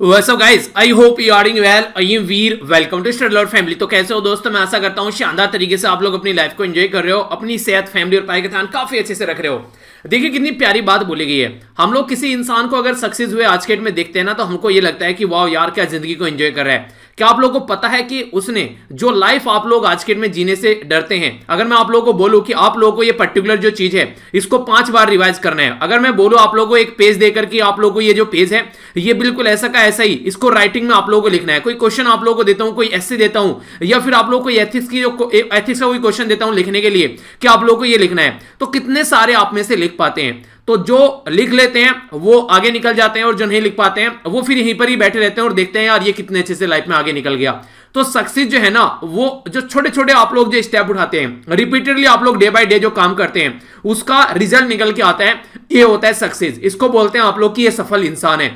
What's up guys? I hope you are doing well. I am Veer. Welcome to Study Lord family. तो कैसे हो दोस्तों? मैं आशा करता हूँ शानदार तरीके से आप लोग अपनी लाइफ को एंजॉय कर रहे हो, अपनी सेहत, फैमिली और पढ़ाई का ध्यान काफी अच्छे से रख रहे हो। देखिए कितनी प्यारी बात बोली गई है। हम लोग किसी इंसान को अगर सक्सेस हुए आज के डेट में देखते हैं ना, तो हमको ये लगता है कि वाह यार क्या जिंदगी को एंजॉय कर रहा है। क्या आप लोगों को पता है कि उसने जो लाइफ आप लोग आज के डेट में जीने से डरते हैं, अगर मैं आप लोगों को बोलूं कि आप लोगों को ये पर्टिकुलर जो चीज है इसको 5 बार रिवाइज करना है, अगर मैं बोलूं आप लोगों को एक पेज देकर कि आप लोगों को ये जो पेज है ये बिल्कुल ऐसा का ऐसा ही इसको राइटिंग में आप लोगों को लिखना है। कोई क्वेश्चन आप लोगों को देता हूं, कोई ऐसे देता हूं, या फिर आप लोगों को एथिक्स का कोई क्वेश्चन देता हूं लिखने के लिए कि आप लोगों को ये लिखना है, तो कितने सारे आप में से लिख पाते हैं? तो जो लिख लेते हैं वो आगे निकल जाते हैं और जो नहीं लिख पाते हैं वो फिर यहीं पर ही बैठे रहते हैं और देखते हैं यार ये कितने अच्छे से लाइफ में आगे निकल गया। तो सक्सेस जो है ना, वो जो छोटे छोटे आप लोग जो स्टेप उठाते हैं, रिपीटेडली आप लोग डे बाय डे जो काम करते हैं, उसका रिजल्ट निकल के आता है, ये होता है सक्सेस। इसको बोलते हैं आप लोग कि ये सफल इंसान है।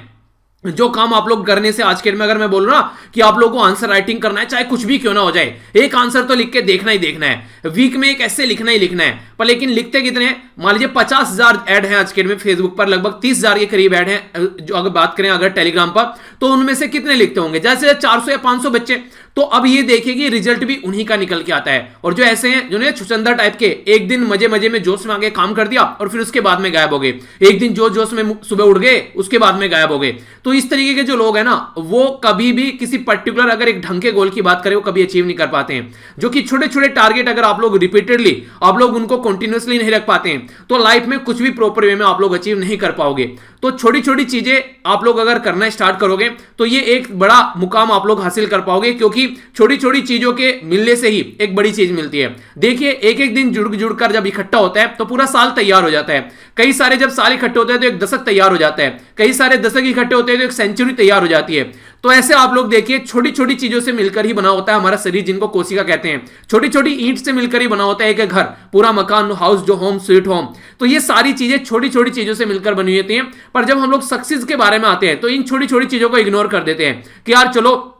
जो काम आप लोग करने से आज के में, अगर मैं बोल रहा ना कि आप लोगों को आंसर राइटिंग करना है, चाहे कुछ भी क्यों ना हो जाए, एक आंसर तो लिख के देखना ही देखना है, वीक में एक ऐसे लिखना ही लिखना है। पर लेकिन लिखते कितने हैं? मान लीजिए 50,000 ऐड हैं आज के में फेसबुक पर, लगभग 30,000 के करीब ऐड हैं जो अगर बात करें अगर टेलीग्राम पर, तो उनमें से कितने लिखते होंगे? जैसे 400 या 500 बच्चे। तो अब ये देखिए कि रिजल्ट भी उन्हीं का निकल के आता है। और जो ऐसे हैं जो छुचंदर टाइप के, एक दिन मजे मजे में जोश में आगे काम कर दिया और फिर उसके बाद में गायब हो गए, एक दिन जोश में सुबह उठ गए उसके बाद में गायब हो गए। तो इस तरीके के जो लोग हैं ना, वो कभी भी किसी पर्टिकुलर अगर एक ढंग के गोल की बात करें वो कभी अचीव नहीं कर पाते हैं। जो कि छोटे छोटे टारगेट अगर आप लोग रिपीटेडली आप लोग उनको कंटिन्यूअसली नहीं रख पाते हैं, तो लाइफ में कुछ भी प्रॉपर वे में आप लोग अचीव नहीं कर पाओगे। तो छोटी छोटी चीजें आप लोग अगर करना स्टार्ट करोगे तो ये एक बड़ा मुकाम आप लोग हासिल कर पाओगे, क्योंकि छोटी छोटी चीजों के मिलने से ही एक बड़ी चीज मिलती है। देखिए एक एक दिन जुड़ जुड़कर जब इकट्ठा होता है तो पूरा साल तैयार हो जाता है। कई सारे जब साल इकट्ठे होते हैं तो एक दशक तैयार हो जाता है, कई सारे दशक इकट्ठे होते हैं तो एक सेंचुरी तैयार हो जाती है। तो ऐसे आप लोग देखिए छोटी छोटी चीजों से मिलकर ही बना होता है हमारा शरीर, जिनको कोशिका कहते हैं। छोटी छोटी ईंट से मिलकर ही बना होता है एक घर, पूरा मकान, हाउस, जो होम स्वीट होम। तो ये सारी चीजें छोटी छोटी चीजों से मिलकर बनी होती हैं। पर जब हम लोग सक्सेस के बारे में आते हैं तो इन छोटी छोटी चीजों को इग्नोर कर देते हैं कि यार चलो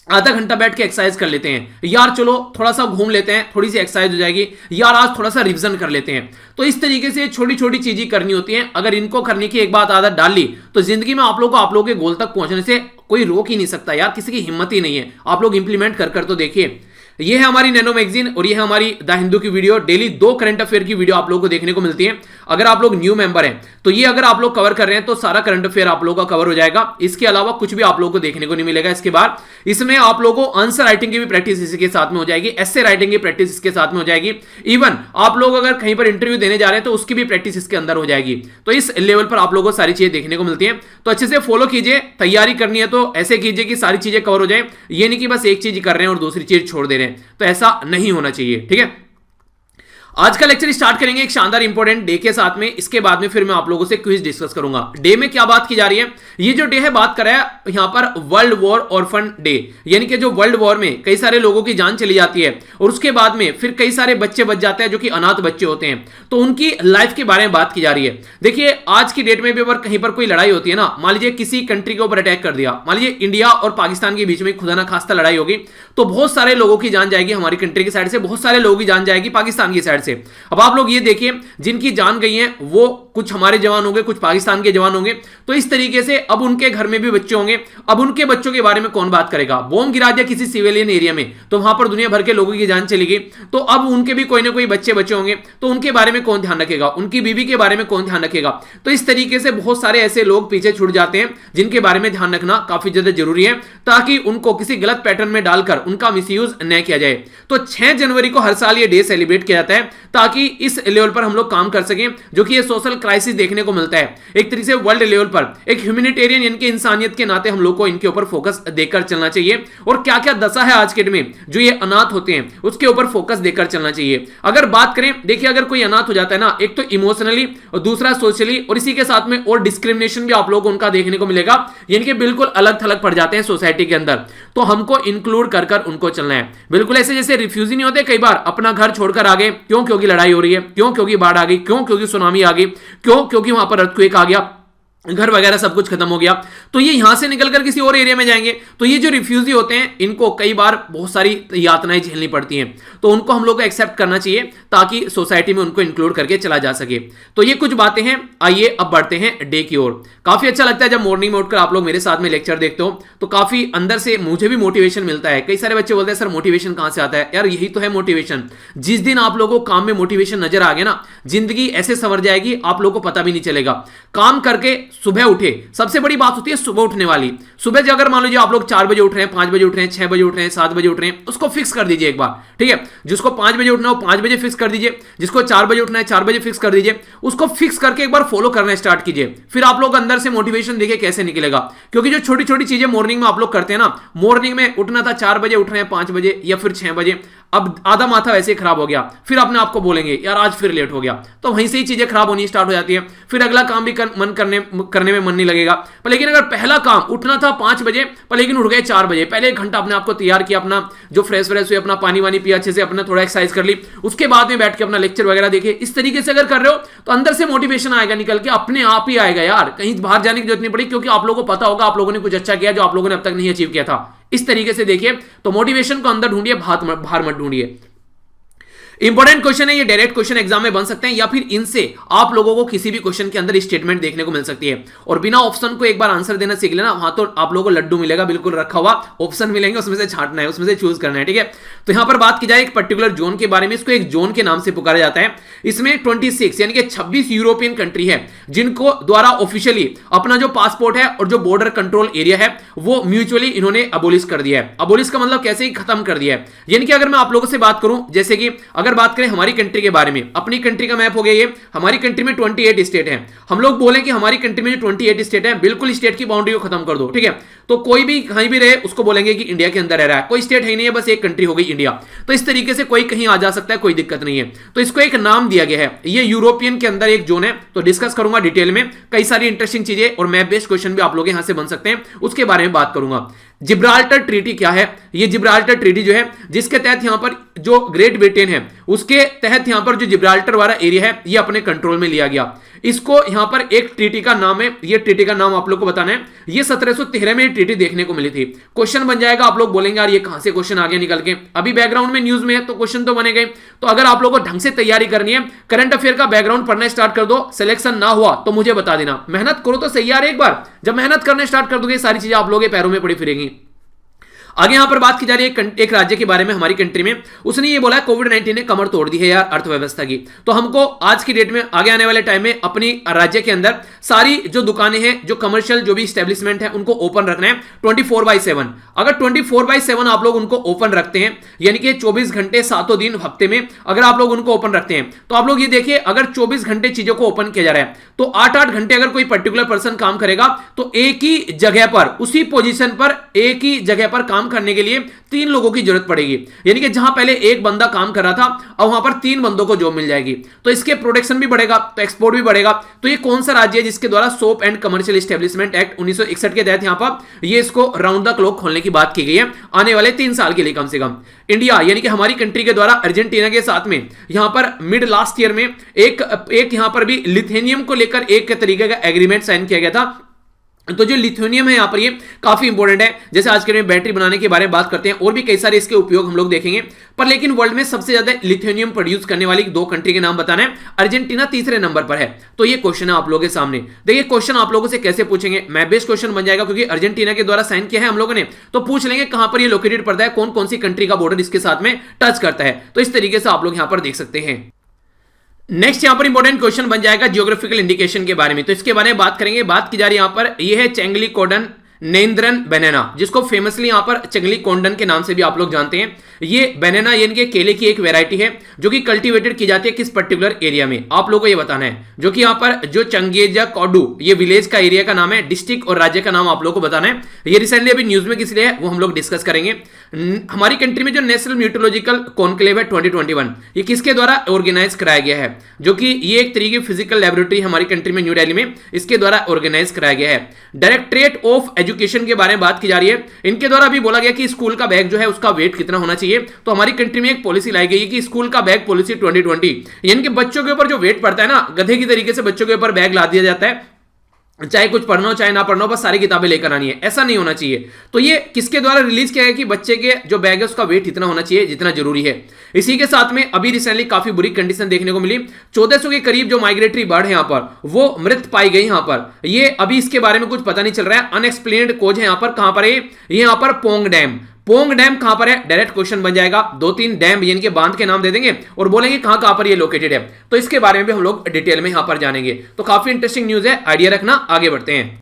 आधा घंटा बैठ के एक्सरसाइज कर लेते हैं, यार चलो थोड़ा सा घूम लेते हैं, थोड़ी सी एक्सरसाइज हो जाएगी, यार आज थोड़ा सा रिवीजन कर लेते हैं। तो इस तरीके से छोटी छोटी चीजें करनी होती हैं। अगर इनको करने की एक बात आदत डाल ली तो जिंदगी में आप लोग को आप लोगों के गोल तक पहुंचने से कोई रोक ही नहीं सकता यार, किसी की हिम्मत ही नहीं है। आप लोग इंप्लीमेंट कर तो देखिए। ये है हमारी नैनो मैगजीन और ये है हमारी द हिंदू की वीडियो। डेली 2 करंट अफेयर की वीडियो आप लोगों को देखने को मिलती है। अगर आप लोग न्यू मेंबर हैं तो ये अगर आप लोग कवर कर रहे हैं तो सारा करंट अफेयर आप लोगों का कवर हो जाएगा। इसके अलावा कुछ भी आप लोगों को देखने को नहीं मिलेगा। इसके बाद इसमें आप लोगों को आंसर राइटिंग की भी प्रैक्टिस इसके साथ में हो जाएगी, एस्से राइटिंग की प्रैक्टिस इसके साथ में हो जाएगी। इवन आप लोग अगर कहीं पर इंटरव्यू देने जा रहे हैं तो उसकी भी प्रैक्टिस इसके अंदर हो जाएगी। तो इस लेवल पर आप लोगों को सारी चीजें देखने को मिलती है। तो अच्छे से फॉलो कीजिए। तैयारी करनी है तो ऐसे कीजिए कि सारी चीजें कवर हो जाए, ये नहीं कि बस एक चीज कर रहे हैं और दूसरी चीज छोड़ दे रहे हैं। तो ऐसा नहीं होना चाहिए, ठीक है। आज का लेक्चर स्टार्ट करेंगे एक शानदार इंपॉर्टेंट डे के साथ में। इसके बाद में फिर मैं आप लोगों से क्विज डिस्कस करूंगा। डे में क्या बात की जा रही है? ये जो डे है बात कर रहा है यहां पर वर्ल्ड वॉर ऑर्फन डे, यानी कि जो वर्ल्ड वॉर में कई सारे लोगों की जान चली जाती है और उसके बाद में फिर कई सारे बच्चे बच जाते हैं जो कि अनाथ बच्चे होते हैं, तो उनकी लाइफ के बारे में बात की जा रही है। देखिए आज की डेट में भी अगर कहीं पर कोई लड़ाई होती है ना, मान लीजिए किसी कंट्री के ऊपर अटैक कर दिया, मान लीजिए इंडिया और पाकिस्तान के बीच में खुदा ना खास्ता लड़ाई होगी, तो बहुत सारे लोगों की जान जाएगी हमारी कंट्री की साइड से, बहुत सारे लोगों की जान जाएगी पाकिस्तान की साइड से। अब आप लोग ये देखिए जिनकी जान गई है वो कुछ हमारे जवान होंगे, कुछ पाकिस्तान के जवान होंगे। तो इस तरीके से अब उनके घर में भी बच्चे होंगे। अब उनके बच्चों के बारे में कौन बात करेगा? बॉम्ब गिरा दिया किसी सिविलियन एरिया में तो वहां पर दुनिया भर के लोगों की जान चली गई, तो अब उनके भी कोई ना कोई बच्चे बच्चे होंगे, तो उनके बारे में कौन ध्यान रखेगा? उनकी बीवी के बारे में कौन ध्यान रखेगा? तो इस तरीके से बहुत सारे ऐसे लोग पीछे छूट जाते हैं जिनके बारे में ध्यान रखना काफी ज्यादा जरूरी है, ताकि उनको किसी गलत पैटर्न में डालकर उनका मिसयूज न किया जाए। तो 6 जनवरी को हर साल ये डे सेलिब्रेट किया जाता है ताकि इस लेवल पर हम लोग काम कर सकें, जो कि ये सोशल क्राइसिस देखने को मिलता है एक तरीके से वर्ल्ड लेवल पर। एक ह्यूमैनिटेरियन यानी कि इंसानियत के नाते हम लोग को इनके ऊपर फोकस देकर चलना चाहिए। और क्या क्या दशा है आज के डेट में जो ये अनाथ होते हैं उसके ऊपर फोकस देकर चलना चाहिए। अगर बात करें, देखिए अगर कोई अनाथ हो जाता है ना, एक तो इमोशनली और दूसरा सोशली, और इसी के साथ में और डिस्क्रिमिनेशन भी आप लोगों को उनका देखने को मिलेगा, यानी कि बिल्कुल अलग थलग पड़ जाते हैं सोसाइटी के अंदर। तो हमको इंक्लूड कर कर उनको चलना है। बिल्कुल ऐसे जैसे रिफ्यूजी नहीं होते कई बार अपना घर छोड़कर आ गए, क्यों? क्योंकि लड़ाई हो रही है, क्यों? क्योंकि बाढ़ आ गई, क्यों? क्योंकि सुनामी आ गई, क्यों? क्योंकि वहां पर अर्थक्वेक आ गया। घर वगैरह सब कुछ खत्म हो गया, तो ये यहां से निकलकर किसी और एरिया में जाएंगे। तो ये जो रिफ्यूजी होते हैं इनको कई बार बहुत सारी यातनाएं झेलनी पड़ती हैं, तो उनको हम लोग को एक्सेप्ट करना चाहिए ताकि सोसाइटी में उनको इंक्लूड करके चला जा सके। तो ये कुछ बातें हैं। आइए अब बढ़ते हैं डे की ओर। काफी अच्छा लगता है जब मॉर्निंग में उठकर आप लोग मेरे साथ में लेक्चर देखते हो, तो काफी अंदर से मुझे भी मोटिवेशन मिलता है। कई सारे बच्चे बोलते हैं सर मोटिवेशन कहां से आता है? यार यही तो है मोटिवेशन। जिस दिन आप लोगों को काम में मोटिवेशन नजर आ गया ना, जिंदगी ऐसे संवर जाएगी आप लोगों को पता भी नहीं चलेगा। काम करके सुबह उठे, सबसे बड़ी बात होती है सुबह उठने वाली। सुबह जो अगर मान लीजिए आप लोग 4 बजे उठ रहे हैं, 5 बजे उठ रहे हैं, 6 बजे उठ रहे हैं, 7 बजे उठ रहे हैं, उसको फिक्स कर दीजिए एक बार, ठीक है। जिसको 5 बजे उठना हो 5 बजे फिक्स कर दीजिए, जिसको 4 बजे उठना है 4 बजे फिक्स कर दीजिए। उसको फिक्स करके एक बार फॉलो करना स्टार्ट कीजिए, फिर आप लोग अंदर से मोटिवेशन देखिए कैसे निकलेगा। क्योंकि जो छोटी छोटी चीजें मॉर्निंग में आप लोग करते हैं ना, मॉर्निंग में उठना था 4 बजे, उठ रहे हैं 5 बजे या फिर 6 बजे, अब आधा माथा वैसे ही खराब हो गया, फिर अपने आप को बोलेंगे यार आज फिर लेट हो गया, तो वहीं से ही चीजें खराब होनी स्टार्ट हो जाती है। फिर अगला काम भी करने में मन नहीं लगेगा। पर लेकिन अगर पहला काम उठना था 5 बजे पर लेकिन उठ गए 4 बजे, पहले 1 घंटा अपने आप को तैयार किया, अपना जो फ्रेश हुए, अपना पानी वानी पिया अच्छे से, अपना थोड़ा एक्सरसाइज कर ली, उसके बाद में बैठ के अपना लेक्चर वगैरह देखे, इस तरीके से अगर कर रहे हो तो अंदर से मोटिवेशन आएगा, निकल के अपने आप ही आएगा यार, कहीं बाहर जाने की जरूरत नहीं पड़ी। क्योंकि आप लोगों को पता होगा आप लोगों ने कुछ अच्छा किया जो आप लोगों ने अब तक नहीं अचीव किया था। इस तरीके से देखिए, तो मोटिवेशन को अंदर ढूंढिए, बाहर मत ढूंढिए। इंपॉर्टेंट क्वेश्चन है ये, डायरेक्ट क्वेश्चन एग्जाम में बन सकते हैं या फिर इनसे आप लोगों को किसी भी क्वेश्चन के अंदर स्टेटमेंट देखने को मिल सकती है। और बिना ऑप्शन को एक बार आंसर देना सीख लेना, वहां तो आप लोगों को लड्डू मिलेगा बिल्कुल रखा हुआ, ऑप्शन मिलेंगे, उसमें से छांटना है, उसमें से चूज करना है, ठीक है। तो यहां पर बात की जाए एक पर्टिकुलर जोन के बारे में, इसको एक जोन के नाम से पुकारा जाता है। इसमें 26 यानी कि 26 यूरोपियन कंट्री है जिनको द्वारा ऑफिशियली अपना जो पासपोर्ट है और जो बॉर्डर कंट्रोल एरिया है वो म्यूचुअली इन्होंने अबोलिश कर दिया है। अबोलिश का मतलब कैसे ही खत्म कर दिया है। यानी कि अगर मैं आप लोगों से बात करूं, जैसे कि अगर बात करें हमारी कंट्री के बारे में, अपनी कंट्री का मैप हो गया ये, हमारी कंट्री में 28 स्टेट हैं। हम लोग बोलें कि हमारी कंट्री में जो 28 स्टेट हैं, बिल्कुल स्टेट की बाउंड्री को खत्म कर दो, ठीक है। तो कोई भी कहीं भी रहे उसको बोलेंगे कि इंडिया के अंदर रह रहा है, कोई स्टेट है ही नहीं है, बस एक कंट्री हो गई इंडिया। तो इस तरीके से कोई कहीं आ जा सकता है, कोई दिक्कत नहीं है। तो इसको एक नाम दिया गया है, ये यूरोपियन के अंदर एक जोन है। तो डिस्कस करूंगा डिटेल में, कई सारी इंटरेस्टिंग चीजें और मैप बेस्ड क्वेश्चन भी आप लोग यहां से बन सकते हैं, उसके बारे में बात करूंगा। जिब्राल्टर ट्रीटी क्या है? ये जिब्राल्टर ट्रीटी जो है, जिसके तहत यहां पर जो ग्रेट ब्रिटेन है उसके तहत यहां पर जो जिब्राल्टर वाला एरिया है ये अपने कंट्रोल में लिया गया। इसको यहां पर एक ट्रीटी का नाम है, ये ट्रीटी का नाम आप लोग को बताना है। ये 1713 में ट्रीटी देखने को मिली थी। क्वेश्चन बन जाएगा, आप लोग बोलेंगे यार ये कहां से क्वेश्चन आगे निकल के, अभी बैकग्राउंड में न्यूज में है तो क्वेश्चन तो बने गए। तो अगर आप लोगों को ढंग से तैयारी करनी है, करंट अफेयर का बैकग्राउंड पढ़ना स्टार्ट कर दो, सिलेक्शन ना हुआ तो मुझे बता देना, मेहनत करो तो सही यार। एक बार जब मेहनत करने स्टार्ट कर दोगे सारी चीजें आप लोगों के पैरों में पड़ी फिरेंगी। आगे यहां पर बात की जा रही है एक राज्य के बारे में, हमारी कंट्री में, उसने ये बोला कोविड-19 ने कमर तोड़ दी है यार अर्थव्यवस्था की। तो हमको आज की डेट में, आगे आने वाले टाइम में अपनी राज्य के अंदर सारी जो दुकानें हैं, जो कमर्शियल जो भी स्टैब्लिशमेंट है, उनको ओपन रखना है 24/7। अगर 24/7 आप लोग उनको ओपन रखते हैं, यानी कि 24 घंटे 7 दिन हफ्ते में अगर आप लोग उनको ओपन रखते हैं, तो आप लोग ये देखिए अगर 24 घंटे चीजों को ओपन किया जा रहा है तो 8-8 घंटे अगर कोई पर्टिकुलर पर्सन काम करेगा तो एक ही जगह पर, उसी पोजीशन पर एक ही जगह पर काम करने के लिए 3 लोगों की जरूरत पड़ेगी। यानी कि जहां पहले एक बंदा काम कर रहा था अब वहां पर 3 बंदों को जॉब मिल जाएगी। तो इसके प्रोडक्शन भी बढ़ेगा, तो एक्सपोर्ट भी बढ़ेगा। तो ये कौन सा राज्य है जिसके द्वारा soap and commercial establishment act 1961 के तहत यहां पर ये इसको राउंड द क्लॉक खोलने की बात की गई है आने वाले 3 साल के लिए कम से कम। इंडिया यानी कि हमारी कंट्री के द्वारा अर्जेंटीना के साथ में यहां पर मिड लास्ट ईयर में एक यहां पर भी लिथुएनियम को लेकर एक तरीके का एग्रीमेंट साइन किया गया था। तो जो लिथुएनियम है यहां पर ये काफी इंपॉर्टेंट है। जैसे आज के में बैटरी बनाने के बारे में बात करते हैं और भी कई सारे इसके उपयोग हम लोग देखेंगे, पर लेकिन वर्ल्ड में सबसे ज्यादा लिथुएनियम प्रोड्यूस करने वाली 2 कंट्री के नाम बताना है। अर्जेंटीना तीसरे नंबर पर है। तो ये क्वेश्चन है आप लोगों के सामने। देखिए क्वेश्चन आप लोगों से कैसे पूछेंगे, मैप बेस्ड क्वेश्चन बन जाएगा क्योंकि अर्जेंटीना के द्वारा साइन किया है हम लोगों ने, तो पूछ लेंगे कहां पर ये लोकेटेड पड़ता है, कौन कौन सी कंट्री का बॉर्डर इसके साथ में टच करता है। तो इस तरीके से आप लोग यहां पर देख सकते हैं। नेक्स्ट यहां पर इंपॉर्टेंट क्वेश्चन बन जाएगा जियोग्राफिकल इंडिकेशन के बारे में। तो इसके बारे में बात करेंगे। बात की जा रही है यहां पर, यह है चेंगली कोडन नेंद्रन बनाना, जिसको फेमसली यहां पर चंगली कोंडन के नाम से भी आप लोग जानते हैं। ये बनाना यानी कि केले की एक वैरायटी है जो कि कल्टीवेटेड की जाती है किस पर्टिकुलर एरिया में, आप लोगों को ये बताना है। जो कि यहां पर जो चंगेजा कोडू ये विलेज का एरिया का नाम है, डिस्ट्रिक्ट और राज्य का नाम आप लोगों को बताना है। ये रिसेंटली अभी न्यूज में किस लिए है वो हम लोग डिस्कस करेंगे। हमारी कंट्री में जो नेशनल म्यूटोलॉजिकल कॉन्क्लेव है 2021, ये किसके द्वारा ऑर्गेनाइज कराया गया है? जो कि ये एक तरीके फिजिकल लैबोरेटरी हमारी कंट्री में न्यू दिल्ली में, इसके द्वारा ऑर्गेनाइज कराया गया है। डायरेक्टरेट ऑफ एजुकेशन के बारे में बात की जा रही है। इनके द्वारा भी बोला गया कि स्कूल का बैग जो है उसका वेट कितना होना चाहिए। तो हमारी कंट्री में एक पॉलिसी लाई गई है कि स्कूल का बैग पॉलिसी 2020, यानी कि बच्चों के ऊपर जो वेट पड़ता है ना, गधे की तरीके से बच्चों के ऊपर बैग ला दिया जाता है। चाहे कुछ पढ़ना हो चाहे ना पढ़ना हो, बस सारी किताबें लेकर आनी है, ऐसा नहीं होना चाहिए। तो ये किसके द्वारा रिलीज किया है कि बच्चे के जो बैग है उसका वेट इतना होना चाहिए जितना जरूरी है। इसी के साथ में अभी रिसेंटली काफी बुरी कंडीशन देखने को मिली, 1400 के करीब जो माइग्रेटरी बर्ड है यहाँ पर वो मृत पाई गई यहाँ पर। ये अभी इसके बारे में कुछ पता नहीं चल रहा है, अनएक्सप्लेन्ड कोज है यहाँ पर। कहां पर है ये यहाँ पर पोंग डैम। पोंग डैम कहां पर है, डायरेक्ट क्वेश्चन बन जाएगा। 2-3 डैम यानी कि बांध के नाम दे देंगे और बोलेंगे कहां कहां पर ये लोकेटेड है, तो इसके बारे में भी हम लोग डिटेल में यहां पर जानेंगे। तो काफी इंटरेस्टिंग न्यूज है, आइडिया रखना। आगे बढ़ते हैं,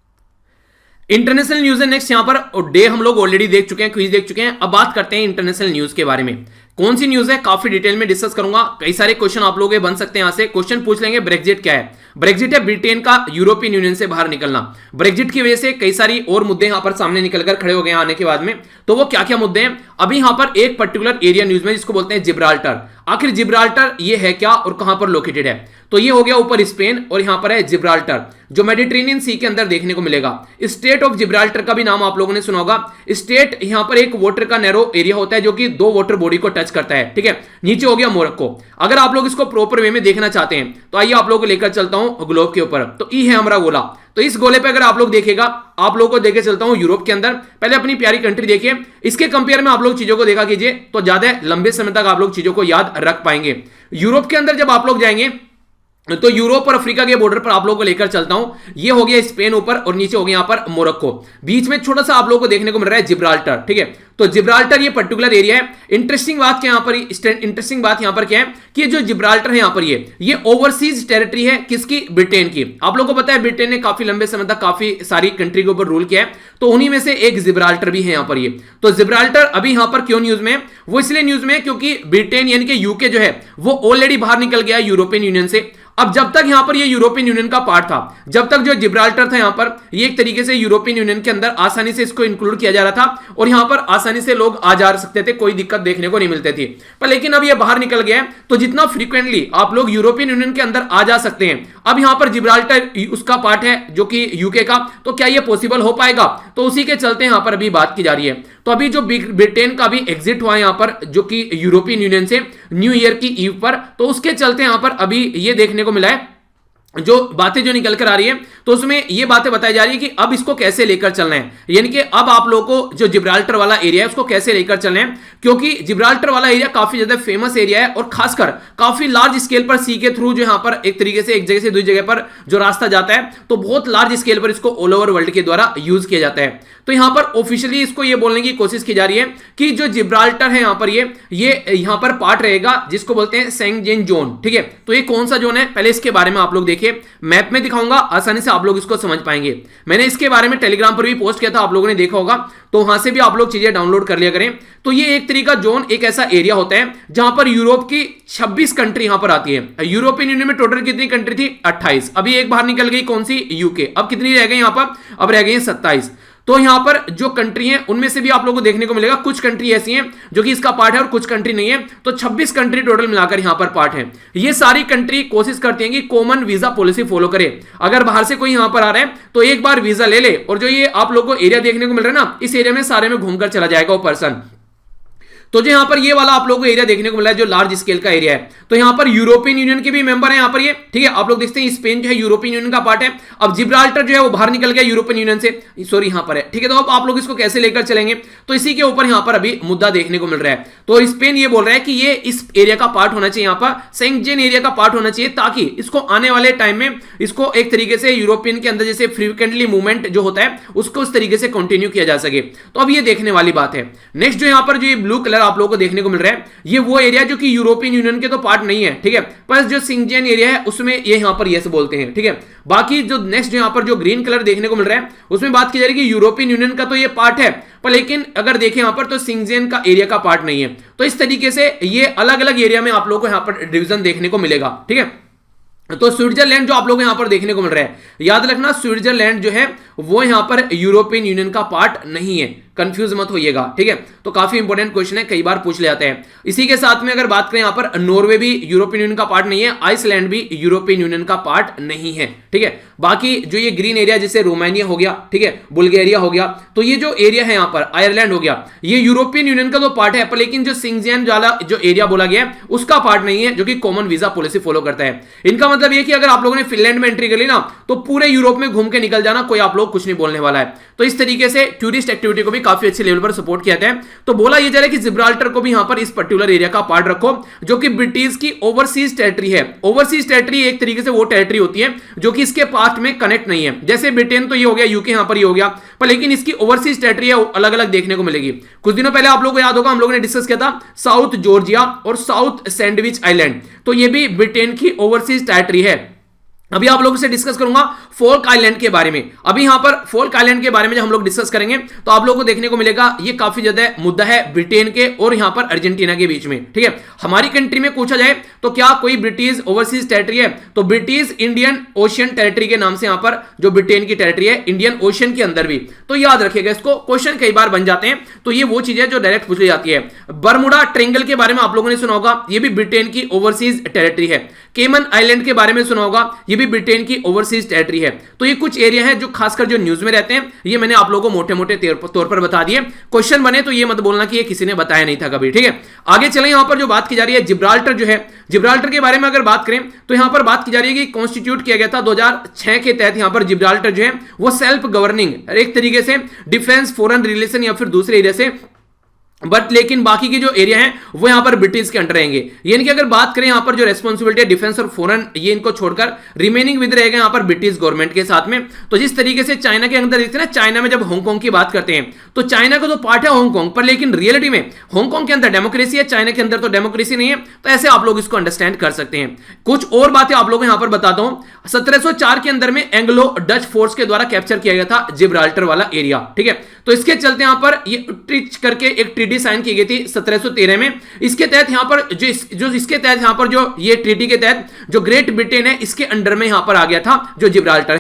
इंटरनेशनल न्यूज है नेक्स्ट। यहां पर डे हम लोग ऑलरेडी देख चुके हैं, क्विज देख चुके हैं। अब बात करते हैं इंटरनेशनल न्यूज के बारे में। कौन सी न्यूज है काफी डिटेल में डिस्कस करूंगा, कई सारे क्वेश्चन आप लोग बन सकते हैं। यहां से क्वेश्चन पूछ लेंगे, ब्रेक्जिट क्या है। ब्रेक्जिट है ब्रिटेन का यूरोपियन यूनियन से बाहर निकलना। ब्रेक्जिट की वजह से कई सारी और मुद्दे यहां पर सामने निकलकर खड़े हो गए आने के बाद में। तो वो क्या क्या मुद्दे हैं, अभी यहां पर एक पर्टिकुलर एरिया न्यूज में जिसको बोलते हैं जिब्राल्टर। आखिर जिब्राल्टर ये है क्या और कहां पर लोकेटेड है, तो ये हो गया ऊपर स्पेन और यहां पर है जिब्राल्टर जो मेडिटेरेनियन सी के अंदर देखने को मिलेगा। स्टेट ऑफ जिब्राल्टर का भी नाम आप लोगों ने सुना होगा। स्टेट यहां पर एक वाटर का नैरो एरिया होता है जो कि 2 वाटर बॉडी को टच करता है, ठीक है। नीचे हो गया मोरक्को। अगर आप लोग इसको प्रॉपर वे में देखना चाहते हैं तो आइए आप लोगों को लेकर चलता हूं ग्लोब के ऊपर। तो ई है हमारा गोला, तो इस गोले पे अगर आप लोग देखेगा, आप लोगों को देखे चलता हूं यूरोप के अंदर। पहले अपनी प्यारी कंट्री देखिए, इसके कंपेयर में आप लोग चीजों को देखा कीजिए तो ज्यादा लंबे समय तक आप लोग चीजों को याद रख पाएंगे। यूरोप के अंदर जब आप लोग जाएंगे तो यूरोप और अफ्रीका के बॉर्डर पर आप लोगों को लेकर चलता हूं। ये हो गया स्पेन ऊपर और नीचे हो गया यहां पर मोरक्को। बीच में छोटा सा आप लोगों को देखने को मिल रहा है जिब्राल्टर, ठीक है। तो जिब्राल्टर ये पर्टिकुलर एरिया है। इंटरेस्टिंग बात क्या यहां पर क्या है कि जो जिब्राल्टर है यहां पर ये ओवरसीज टेरिटरी है किसकी, ब्रिटेन की। आप लोगों को पता है ब्रिटेन ने काफी लंबे समय तक काफी सारी कंट्री के ऊपर रूल किया है, तो उन्हीं में से एक जिब्राल्टर भी है यहां पर ये। तो जिब्राल्टर अभी यहां पर क्यों न्यूज में है, वो इसलिए न्यूज में है क्योंकि ब्रिटेन यानी कि यूके जो है वो ऑलरेडी बाहर निकल गया यूरोपियन यूनियन से। अब जब तक यहां पर ये यूरोपियन यूनियन का पार्ट था, जब तक जो जिब्राल्टर था यहां पर ये एक तरीके से यूरोपियन यूनियन के अंदर आसानी से इसको इंक्लूड किया जा रहा था और यहां पर आसानी से लोग आ जा सकते थे, कोई दिक्कत देखने को नहीं मिलती थी। पर लेकिन अब ये बाहर निकल गया है, तो जितना फ्रीक्वेंटली आप लोग यूरोपियन यूनियन के अंदर आ जा सकते हैं, अब यहां पर जिब्राल्टर उसका पार्ट है जो कि यूके का, तो क्या ये पॉसिबल हो पाएगा, तो उसी के चलते यहां पर अभी बात की जा रही है। तो अभी जो ब्रिटेन का भी एग्जिट हुआ यहां पर जो कि यूरोपियन यूनियन से न्यू ईयर की ईव पर, तो उसके चलते यहां पर अभी ये देखने को मिला है जो बातें जो निकल कर आ रही है, तो उसमें ये बातें बताई जा रही है कि अब इसको कैसे लेकर चलना है। यानी कि अब आप लोगों को जो जिब्राल्टर वाला एरिया है उसको कैसे लेकर चलना है, क्योंकि जिब्राल्टर वाला एरिया काफी ज्यादा फेमस एरिया है और खासकर काफी लार्ज स्केल पर सी के थ्रू जो यहां पर एक तरीके से एक जगह से दूसरी जगह पर जो रास्ता जाता है, तो बहुत लार्ज स्केल पर इसको ऑल ओवर वर्ल्ड के द्वारा यूज किया जाता है। तो यहां पर ऑफिशियली इसको ये बोलने की कोशिश की जा रही है कि जो जिब्राल्टर है यहां पर ये यहां पर पार्ट रहेगा जिसको बोलते हैं शेंगेन जोन, ठीक है। तो ये कौन सा जोन है, पहले इसके बारे में आप लोग देखिए, मैप में दिखाऊंगा, आसानी से आप लोग इसको समझ पाएंगे। मैंने इसके बारे में टेलीग्राम पर भी पोस्ट किया था, आप लोगों ने देखा होगा, तो वहां से भी आप लोग चीजें डाउनलोड कर लिया करें। तो ये एक तरीका जोन, एक ऐसा एरिया होता है जहां पर यूरोप की 26 कंट्री यहां पर आती है। यूरोपियन यूनियन में टोटल कितनी कंट्री थी, 28। अभी एक बाहर निकल गई, कौन सी, यूके। अब कितनी रह गई यहां पर, अब रह गई 27। तो यहां पर जो कंट्री है उनमें से भी आप लोगों को देखने को मिलेगा कुछ कंट्री ऐसी हैं जो कि इसका पार्ट है और कुछ कंट्री नहीं है। तो 26 कंट्री टोटल मिलाकर यहां पर पार्ट है। ये सारी कंट्री कोशिश करती हैं कि कॉमन वीजा पॉलिसी फॉलो करे। अगर बाहर से कोई यहां पर आ रहा है तो एक बार वीजा ले ले और जो ये आप लोगों को एरिया देखने को मिल रहा है ना, इस एरिया में सारे में घूमकर चला जाएगा वो पर्सन। तो जो यहां पर ये वाला आप लोगों को एरिया देखने को मिला है जो लार्ज स्केल का एरिया है, तो यहां पर यूरोपियन यूनियन के भी मेंबर है यहां पर ये, ठीक है। आप लोग देखते हैं स्पेन जो है यूरोपियन यूनियन का पार्ट है। अब जिब्राल्टर जो है वो बाहर निकल गया यूरोपियन यूनियन से, सॉरी यहां पर है, ठीक है। तो अब आप लोग इसको कैसे लेकर चलेंगे, तो इसी के ऊपर यहां पर अभी मुद्दा देखने को मिल रहा है। तो स्पेन ये बोल रहा है कि ये इस एरिया का पार्ट होना चाहिए, यहां पर शेंगेन एरिया का पार्ट होना चाहिए, ताकि इसको आने वाले टाइम में इसको एक तरीके से यूरोपियन के अंदर जैसे फ्रीक्वेंटली मूवमेंट जो होता है उसको उस तरीके से कंटिन्यू किया जा सके। तो अब ये देखने वाली बात है। नेक्स्ट जो यहां पर जो ये ब्लू कलर आप लोगों को देखने को मिल रहा है, ये वो एरिया जो कि यूरोपियन यूनियन के तो पार्ट नहीं है, ठीक है। पर जो शेंगेन एरिया है उसमें ये यहां पर यस बोलते हैं, ठीक है। बाकी जो नेक्स्ट जो यहां पर जो ग्रीन कलर देखने को मिल रहा है उसमें बात की जा रही है कि यूरोपियन यूनियन का तो ये पार्ट है, पर लेकिन अगर देखें यहां पर तो शेंगेन का एरिया का पार्ट नहीं है। तो इस तरीके से ये अलग अलग एरिया में आप लोगों को यहां पर डिवीजन देखने को मिलेगा, ठीक है। तो स्विट्जरलैंड जो आप लोग यहां पर देखने को मिल रहा है, याद रखना स्विट्जरलैंड जो है वो यहां पर यूरोपियन यूनियन का पार्ट नहीं है। कंफ्यूज मत होइएगा, ठीक है। तो काफी इंपॉर्टेंट क्वेश्चन है, कई बार पूछ ले जाते हैं। इसी के साथ में अगर बात करें यहाँ पर नॉर्वे भी यूरोपियन यूनियन का पार्ट नहीं है, आइसलैंड भी यूरोपियन यूनियन का पार्ट नहीं है, ठीक है। बाकी जो ये ग्रीन एरिया जैसे रोमानिया हो गया, ठीक है, बुल्गारिया हो गया, तो ये जो एरिया है यहाँ पर आयरलैंड हो गया, ये यूरोपियन यूनियन का तो पार्ट है, पर लेकिन जो सिंगजियान वाला जो एरिया बोला गया है उसका पार्ट नहीं है, जो कि कॉमन वीजा पॉलिसी फॉलो करता है। इनका मतलब ये कि अगर आप लोगों ने फिनलैंड में एंट्री कर ली ना, तो पूरे यूरोप में घूम के निकल जाना, कोई आप लोग कुछ नहीं बोलने वाला है। तो इस तरीके से टूरिस्ट एक्टिविटी को भी काफी अच्छे लेवल पर सपोर्ट किया जाता है। तो बोला यह जा रहा है कि जिब्राल्टर को भी यहां पर इस पर्टिकुलर एरिया का पार्ट रखो, जो कि ब्रिटिश की ओवरसीज टेरिटरी है। ओवरसीज टेरिटरी एक तरीके से वो टेरिटरी होती है जो कि इसके पास्ट में कनेक्ट नहीं है। जैसे ब्रिटेन तो ये हो गया, यूके यहां पर ये हो गया, पर लेकिन इसकी ओवरसीज टेरिटरी है अलग अलग देखने को मिलेगी। कुछ दिनों पहले आप लोगों को याद होगा, हम लोगों ने डिस्कस किया था साउथ जॉर्जिया और साउथ सैंडविच आइलैंड, तो ये भी ब्रिटेन की ओवरसीज टेरिटरी है। अभी आप लोगों से डिस्कस करूंगा फोल्क आइलैंड के बारे में। अभी यहां पर फोल्क आइलैंड के बारे में जब हम लोग डिस्कस करेंगे तो आप लोगों को देखने को मिलेगा ये काफी ज्यादा मुद्दा है ब्रिटेन के और यहां पर अर्जेंटीना के बीच में, ठीक है। हमारी कंट्री में पूछा जाए तो क्या कोई ब्रिटिश ओवरसीज टेरिटरी है, तो ब्रिटिश इंडियन ओशियन टेरिटरी के नाम से यहां पर जो ब्रिटेन की टेरिटरी है इंडियन ओशियन के अंदर भी, तो याद रखिएगा इसको, क्वेश्चन कई बार बन जाते हैं। तो ये वो चीज है जो डायरेक्ट पूछ ली जाती है। बरमुडा ट्रायंगल के बारे में आप लोगों ने सुना होगा, ये भी ब्रिटेन की ओवरसीज टेरिटरी है। केमन आइलैंड के बारे में सुना होगा, ये भी ब्रिटेन की ओवरसीज टेरिटरी है। तो ये कुछ एरिया है जो खासकर जो न्यूज में रहते हैं, ये मैंने आप लोगों को मोटे मोटे तौर पर बता दिए। क्वेश्चन बने तो ये मत बोलना कि ये किसी ने बताया नहीं था कभी, ठीक है। आगे चलें, यहां पर जो बात की जा रही है जिब्राल्टर जो है, जिब्राल्टर के बारे में अगर बात करें तो यहां पर बात की जा रही है कि कॉन्स्टिट्यूट किया गया था 2006 के तहत। यहां पर जिब्राल्टर जो है वो सेल्फ गवर्निंग एक तरीके से डिफेंस फॉरेन रिलेशन या फिर दूसरे एरिया से, बट लेकिन बाकी के जो एरिया हैं वो यहां पर ब्रिटिश के अंडर रहेंगे। यानी कि अगर बात करें यहां पर जो रेस्पॉन्सिबिलिटी है डिफेंस और फॉरेन, ये इनको छोड़कर रिमेनिंग विद रहेगा यहां पर ब्रिटिश गवर्नमेंट के साथ में। तो जिस तरीके से चाइना के अंदर देखते हैं ना, चाइना में जब हांगकांग की बात करते हैं तो चाइना का तो पार्ट है हांगकांग, पर लेकिन रियलिटी में हांगकांग के अंदर डेमोक्रेसी है, चाइना के अंदर तो डेमोक्रेसी नहीं है। तो ऐसे आप लोग इसको अंडरस्टैंड कर सकते हैं। कुछ और बातें आप लोगों को यहां पर बताता हूं। 1704 के अंदर में एंग्लो डच फोर्स के द्वारा कैप्चर किया गया था जिब्राल्टर वाला एरिया, ठीक है। तो इसके चलते यहां पर ये ट्रीट करके एक ट्रीटी साइन की गई थी 1713 में। इसके तहत यहां पर जो इसके तहत यहां पर जो ये ट्रीटी के तहत जो ग्रेट ब्रिटेन है इसके अंडर में यहां पर आ गया था जो जिब्राल्टर।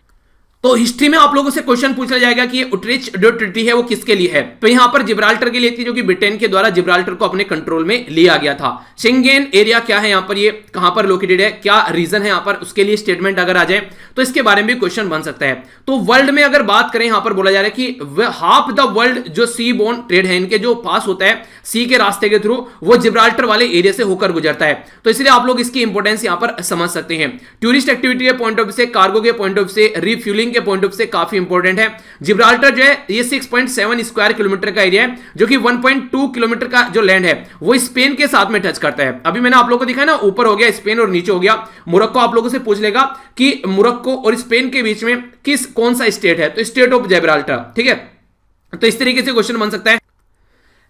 तो हिस्ट्री में आप लोगों से क्वेश्चन पूछा जाएगा कि ये उट्रिच जो ट्रीटी है वो किसके लिए है, तो यहां पर जिब्राल्टर के लिए थी, जो कि ब्रिटेन के द्वारा जिब्राल्टर को अपने कंट्रोल में लिया गया था। शेंगेन एरिया क्या है, यहां पर ये कहां पर लोकेटेड है, क्या रीजन है यहां पर, उसके लिए स्टेटमेंट अगर आ जाए तो इसके बारे में भी क्वेश्चन बन सकता है। तो वर्ल्ड में अगर बात करें, यहां पर बोला जा रहा है कि हाफ द वर्ल्ड जो सी बोन ट्रेड है, इनके जो पास होता है सी के रास्ते के थ्रू, वो जिब्राल्टर वाले एरिया से होकर गुजरता है। तो इसलिए आप लोग इसकी इंपोर्टेंस यहां पर समझ सकते हैं। टूरिस्ट एक्टिविटी के पॉइंट ऑफ व्यू से, कार्गो के पॉइंट ऑफ व्यू से, रिफ्यूलिंग के पॉइंट ऑफ व्यू से काफी इंपॉर्टेंट है। जिब्राल्टर जो है ये 6.7 स्क्वायर किलोमीटर का एरिया है, जो कि 1.2 किलोमीटर का जो लैंड है वो स्पेन के साथ में टच करता है। अभी मैंने आप लोगों को दिखाया ना, ऊपर हो गया स्पेन और नीचे हो गया मोरक्को। आप लोगों से पूछ लेगा कि मोरक्को और स्पेन के बीच में कौन सा स्टेट है, तो स्टेट ऑफ जिब्राल्टर, ठीक है। तो इस तरीके से क्वेश्चन बन सकता है।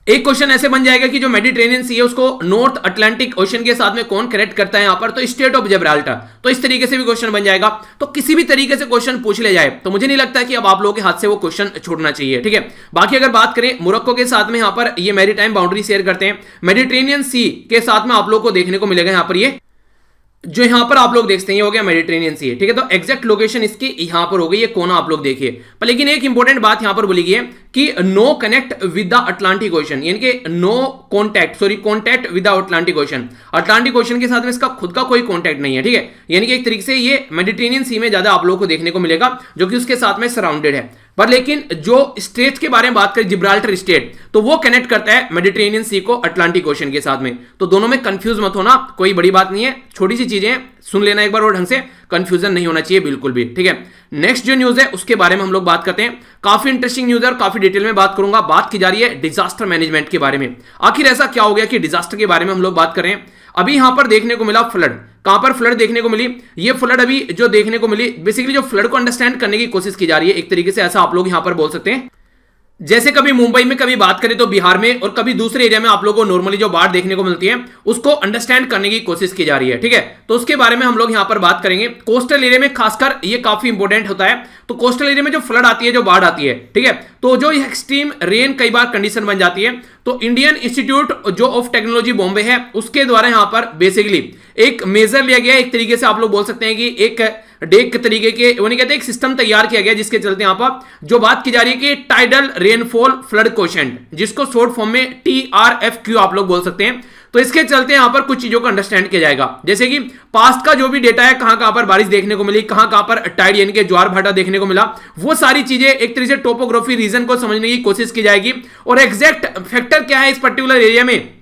एक क्वेश्चन ऐसे बन जाएगा कि जो मेडिटेरेनियन सी है उसको नॉर्थ अटलांटिक ओशन के साथ में कौन कनेक्ट करता है यहां पर, तो स्टेट ऑफ जिब्राल्टर। तो इस तरीके से भी क्वेश्चन बन जाएगा। तो किसी भी तरीके से क्वेश्चन पूछ ले जाए तो मुझे नहीं लगता कि अब आप लोगों के हाथ से वो क्वेश्चन छोड़ना चाहिए, ठीक है। बाकी अगर बात करें मोरक्को के साथ में, यहां पर ये मैरीटाइम बाउंड्री शेयर करते हैं, मेडिटेरेनियन सी के साथ में आप लोग को देखने को मिलेगा यहां पर ये जो यहां पर आप लोग देखते हैं ये हो गया मेडिटेरेनियन सी, ठीक है। तो एग्जैक्ट लोकेशन इसकी यहां पर हो गई, ये कोना आप लोग देखिए। पर लेकिन एक इंपॉर्टेंट बात यहां पर बोली गई है कि no connect with the Atlantic Ocean, यानी कि no contact with the Atlantic Ocean. Atlantic Ocean के साथ में इसका खुद का कोई कॉन्टैक्ट नहीं है, ठीक है। यानी कि एक तरीके से ये मेडिटेरेनियन सी में ज्यादा आप लोगों को देखने को मिलेगा, जो कि उसके साथ में सराउंडेड है। पर लेकिन जो स्टेट के बारे में बात करें, जिब्राल्टर स्टेट, तो वो कनेक्ट करता है मेडिटेरेनियन सी को अटलांटिक ओशन के साथ में। तो दोनों में कंफ्यूज मत होना, कोई बड़ी बात नहीं है, छोटी सी चीजें सुन लेना एक बार और ढंग से, कंफ्यूजन नहीं होना चाहिए बिल्कुल भी, ठीक है। नेक्स्ट जो न्यूज है उसके बारे में हम लोग बात करते हैं। काफी इंटरेस्टिंग न्यूज है और काफी डिटेल में बात करूंगा। बात की जा रही है डिजास्टर मैनेजमेंट के बारे में। आखिर ऐसा क्या हो गया कि डिजास्टर के बारे में हम लोग बात कर रहे हैं। अभी यहां पर देखने को मिला फ्लड, कहां पर फ्लड देखने को मिली, ये फ्लड अभी जो देखने को मिली, बेसिकली जो फ्लड को अंडरस्टैंड करने की कोशिश की जा रही है एक तरीके से, ऐसा आप लोग यहां पर बोल सकते हैं। जैसे कभी मुंबई में कभी बात करें तो बिहार में, और कभी दूसरे एरिया में आप लोगों को नॉर्मली जो बाढ़ देखने को मिलती है उसको अंडरस्टैंड करने की कोशिश की जा रही है, ठीक है। तो उसके बारे में हम लोग यहां पर बात करेंगे। कोस्टल एरिया में खासकर ये काफी इंपॉर्टेंट होता है। तो कोस्टल एरिया में जो फ्लड आती है, जो बाढ़ आती है, ठीक है, तो जो एक्सट्रीम रेन कई बार कंडीशन बन जाती है, तो इंडियन इंस्टीट्यूट जो ऑफ टेक्नोलॉजी बॉम्बे है उसके द्वारा यहां पर बेसिकली एक मेजर लिया गया, एक तरीके से आप लोग बोल सकते हैं कि एक तरीके के वो नहीं कहते, एक सिस्टम तैयार किया गया जिसके चलते यहां पर जो बात की जा रही है कि टाइडल रेनफॉल फ्लड कोशेंट, जिसको शॉर्ट फॉर्म में TRFQ आप लोग बोल सकते हैं। तो इसके चलते यहां पर कुछ चीजों को अंडरस्टैंड किया जाएगा, जैसे कि पास्ट का जो भी डेटा है, कहां पर बारिश देखने को मिली, कहां पर टाइड यानी कि ज्वार भाटा देखने को मिला, वो सारी चीजें एक तरीके से टोपोग्राफी रीजन को समझने की कोशिश की जाएगी। और एग्जैक्ट फैक्टर क्या है इस पर्टिकुलर एरिया में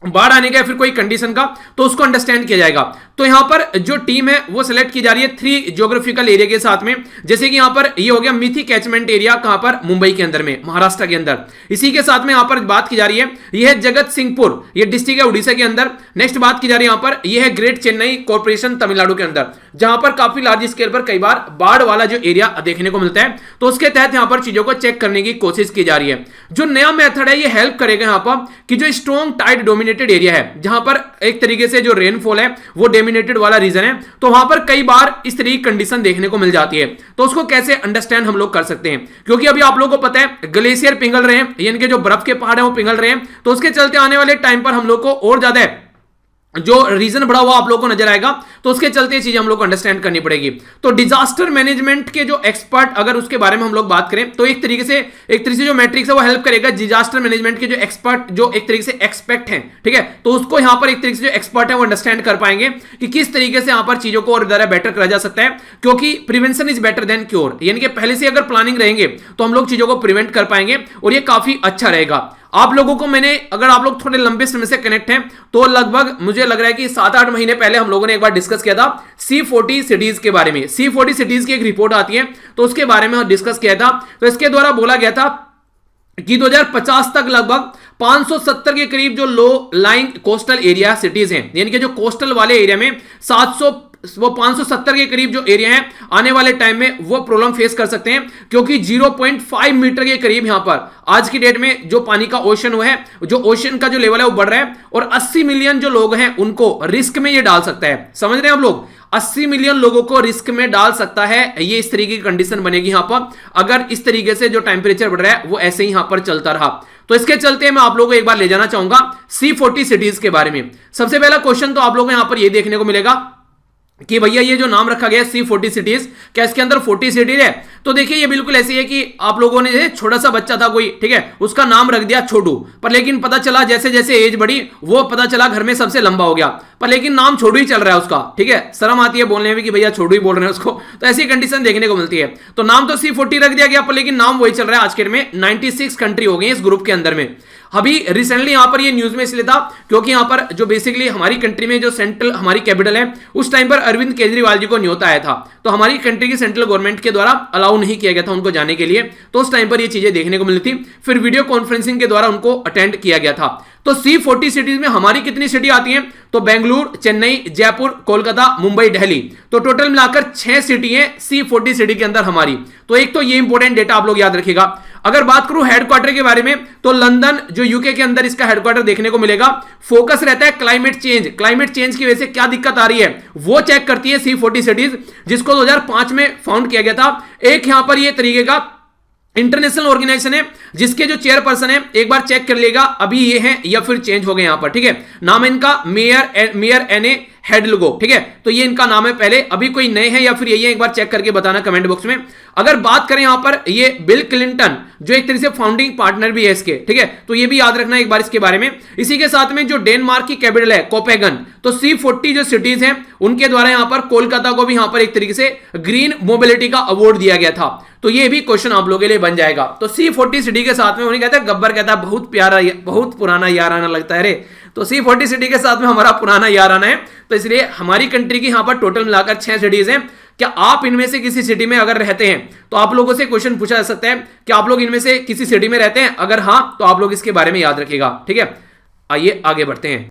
बाढ़ आने का या फिर कोई कंडीशन का, तो उसको अंडरस्टैंड किया जाएगा। तो यहां पर जो टीम है वो सिलेक्ट की जा रही है 3 ज्योग्राफिकल एरिया के साथ में, जैसे कि यहां पर ये हो गया मिथि कैचमेंट एरिया, कहां पर, मुंबई के अंदर में, महाराष्ट्र के अंदर। इसी के साथ में यहां पर बात की जा रही है, यह है जगत सिंहपुर, ये डिस्ट्रिक्ट है उड़ीसा के अंदर। नेक्स्ट बात की जा रही है यहां पर, यह है ग्रेट चेन्नई कॉर्पोरेशन तमिलनाडु के अंदर, जहां पर काफी लार्ज स्केल पर कई बार बाढ़ वाला जो एरिया देखने को मिलता है। तो उसके तहत यहां पर चीजों को चेक करने की कोशिश की जा रही है। जो नया मेथड है ये हेल्प करेगा यहां पर कि जो स्ट्रॉन्ग टाइड डोमिनेटेड एरिया है, जहां पर एक तरीके से जो रेनफॉल है वो डोमिनेटेड वाला रीजन है, तो वहां पर कई बार इस तरह की कंडीशन देखने को मिल जाती है। तो उसको कैसे अंडरस्टैंड हम लोग कर सकते हैं, क्योंकि अभी आप लोगों को पता है ग्लेशियर पिघल रहे हैं, यानी कि जो बर्फ के पहाड़ हैं वो पिघल रहे हैं। तो उसके चलते आने वाले टाइम पर हम लोग को और ज्यादा जो रीजन बढ़ा हुआ आप लोगों को नजर आएगा, तो उसके चलते ये चीजें हम लोग को अंडरस्टैंड करनी पड़ेगी। तो डिजास्टर मैनेजमेंट के जो एक्सपर्ट, अगर उसके बारे में हम लोग बात करें, तो एक तरीके से जो मैट्रिक्स है वो हेल्प करेगा डिजास्टर मैनेजमेंट के जो एक्सपर्ट, जो एक तरीके से एक्सपेक्ट हैं, ठीक है। तो उसको यहां पर एक तरीके से जो एक्सपर्ट है वो अंडरस्टैंड कर पाएंगे कि किस तरीके से यहां पर चीजों को और ज्यादा बेटर करा जा सकता है, क्योंकि prevention is better than cure, यानी कि पहले से अगर प्लानिंग रहेंगे तो हम लोग चीजों को प्रिवेंट कर पाएंगे और ये काफी अच्छा रहेगा। आप लोगों को मैंने, अगर आप लोग थोड़े लंबे समय से कनेक्ट हैं, तो लगभग मुझे लग रहा है कि 7-8 महीने पहले हम लोगों ने एक बार डिस्कस किया था C40 सिटीज के बारे में। C40 सिटीज की एक रिपोर्ट आती है, तो उसके बारे में डिस्कस किया था। तो इसके द्वारा बोला गया था कि 2050 तक लगभग 570 के करीब जो low lying coastal area cities हैं, यानी कि जो कोस्टल वाले एरिया में 570 के करीब जो एरिया है, आने वाले टाइम में वो प्रॉब्लम फेस कर सकते हैं, क्योंकि 0.5 मीटर के करीब यहां पर आज की डेट में जो पानी का ओशन है, जो ओशन का जो लेवल है वो बढ़ रहा है, और 80 मिलियन जो लोग हैं उनको रिस्क में ये डाल सकता है। समझ रहे हैं आप लोग, 80 मिलियन लोगों को रिस्क में डाल सकता है। ये इस तरीके की कंडीशन बनेगी यहां पर, अगर इस तरीके से जो टेम्परेचर बढ़ रहा है वो ऐसे ही यहां पर चलता रहा। तो इसके चलते मैं आप लोगों को एक बार ले जाना चाहूंगा C40 सिटीज के बारे में। सबसे पहला क्वेश्चन तो आप लोगों को यहां पर ये देखने को मिलेगा कि भैया ये जो नाम रखा गया है C40 सिटीज, क्या इसके अंदर 40 सिटीज है? तो देखिए ये बिल्कुल ऐसी है कि आप लोगों ने छोटा सा बच्चा था कोई, ठीक है, उसका नाम रख दिया छोटू, पर लेकिन पता चला जैसे जैसे एज बढ़ी वो पता चला घर में सबसे लंबा हो गया, पर लेकिन नाम छोटू ही चल रहा है उसका, ठीक है। शर्म आती है बोलने में कि भैया छोटू ही बोल रहे हैं उसको, तो ऐसी कंडीशन देखने को मिलती है। तो नाम तो C40 रख दिया गया, पर लेकिन नाम वही चल रहा है। आज के डेट में 96 कंट्री हो गई इस ग्रुप के अंदर में। अभी रिसेंटली यहां पर ये न्यूज में इसलिए था क्योंकि यहां पर जो बेसिकली हमारी कंट्री में जो सेंट्रल हमारी कैपिटल है, उस टाइम पर अरविंद केजरीवाल जी को न्योता आया था, तो हमारी कंट्री की सेंट्रल गवर्नमेंट के द्वारा अलाउ नहीं किया गया था उनको जाने के लिए। तो उस टाइम पर ये चीजें देखने को मिली थी, फिर वीडियो कॉन्फ्रेंसिंग के द्वारा उनको अटेंड किया गया था। तो C40 सिटीज में हमारी कितनी सिटी आती हैं? तो बेंगलुरु, चेन्नई, जयपुर, कोलकाता, मुंबई, दिल्ली, तो टोटल मिलाकर 6 सिटी है C40 सिटी के अंदर हमारी। तो एक तो ये इंपॉर्टेंट डेटा आप लोग याद रखिएगा। अगर बात करूं हेडक्वार्टर के बारे में, तो लंदन जो यूके के अंदर इसका हेडक्वार्टर देखने को मिलेगा। फोकस रहता है क्लाइमेट चेंज, क्लाइमेट चेंज की वजह से क्या दिक्कत आ रही है वो चेक करती है C40 सिटीज, जिसको 2005 में फाउंड किया गया था। एक यहां पर ये तरीके का इंटरनेशनल ऑर्गेनाइजेशन है जिसके जो चेयरपर्सन है, एक बार चेक कर लेगा, अभी ये है या फिर चेंज हो गए यहां पर, ठीक है। नाम है इनका मेयर एनए हेडलगो, ठीक है। तो ये इनका नाम है पहले, अभी कोई नए हैं या फिर यही है, एक बार चेक करके बताना कमेंट बॉक्स में। अगर बात करें यहां पर ये बिल क्लिंटन जो एक तरीके से फाउंडिंग पार्टनर भी है इसके, ठीक है, तो ये भी याद रखना एक बार इसके बारे में। इसी के साथ में जो डेनमार्क की कैपिटल है कोपेगन, तो C40 जो सिटीज हैं उनके द्वारा यहां पर कोलकाता को भी यहां पर एक तरीके से ग्रीन मोबिलिटी का अवार्ड दिया गया था। तो ये भी क्वेश्चन आप लोगों के लिए बन जाएगा। तो C40 सिटी के साथ में उन्हें कहते हैं, गब्बर कहता है बहुत प्यारा बहुत पुराना याराना लगता है रे, तो C40 सिटी के साथ में हमारा पुराना याराना है। तो इसलिए हमारी कंट्री की यहां पर टोटल मिलाकर 6 सिटीज हैं। क्या आप इनमें से किसी सिटी में अगर रहते हैं तो आप लोगों से क्वेश्चन पूछा जा सकता है कि आप लोग इनमें से किसी सिटी में रहते हैं? अगर हां तो आप लोग इसके बारे में याद रखिएगा, ठीक है। आइए आगे बढ़ते हैं।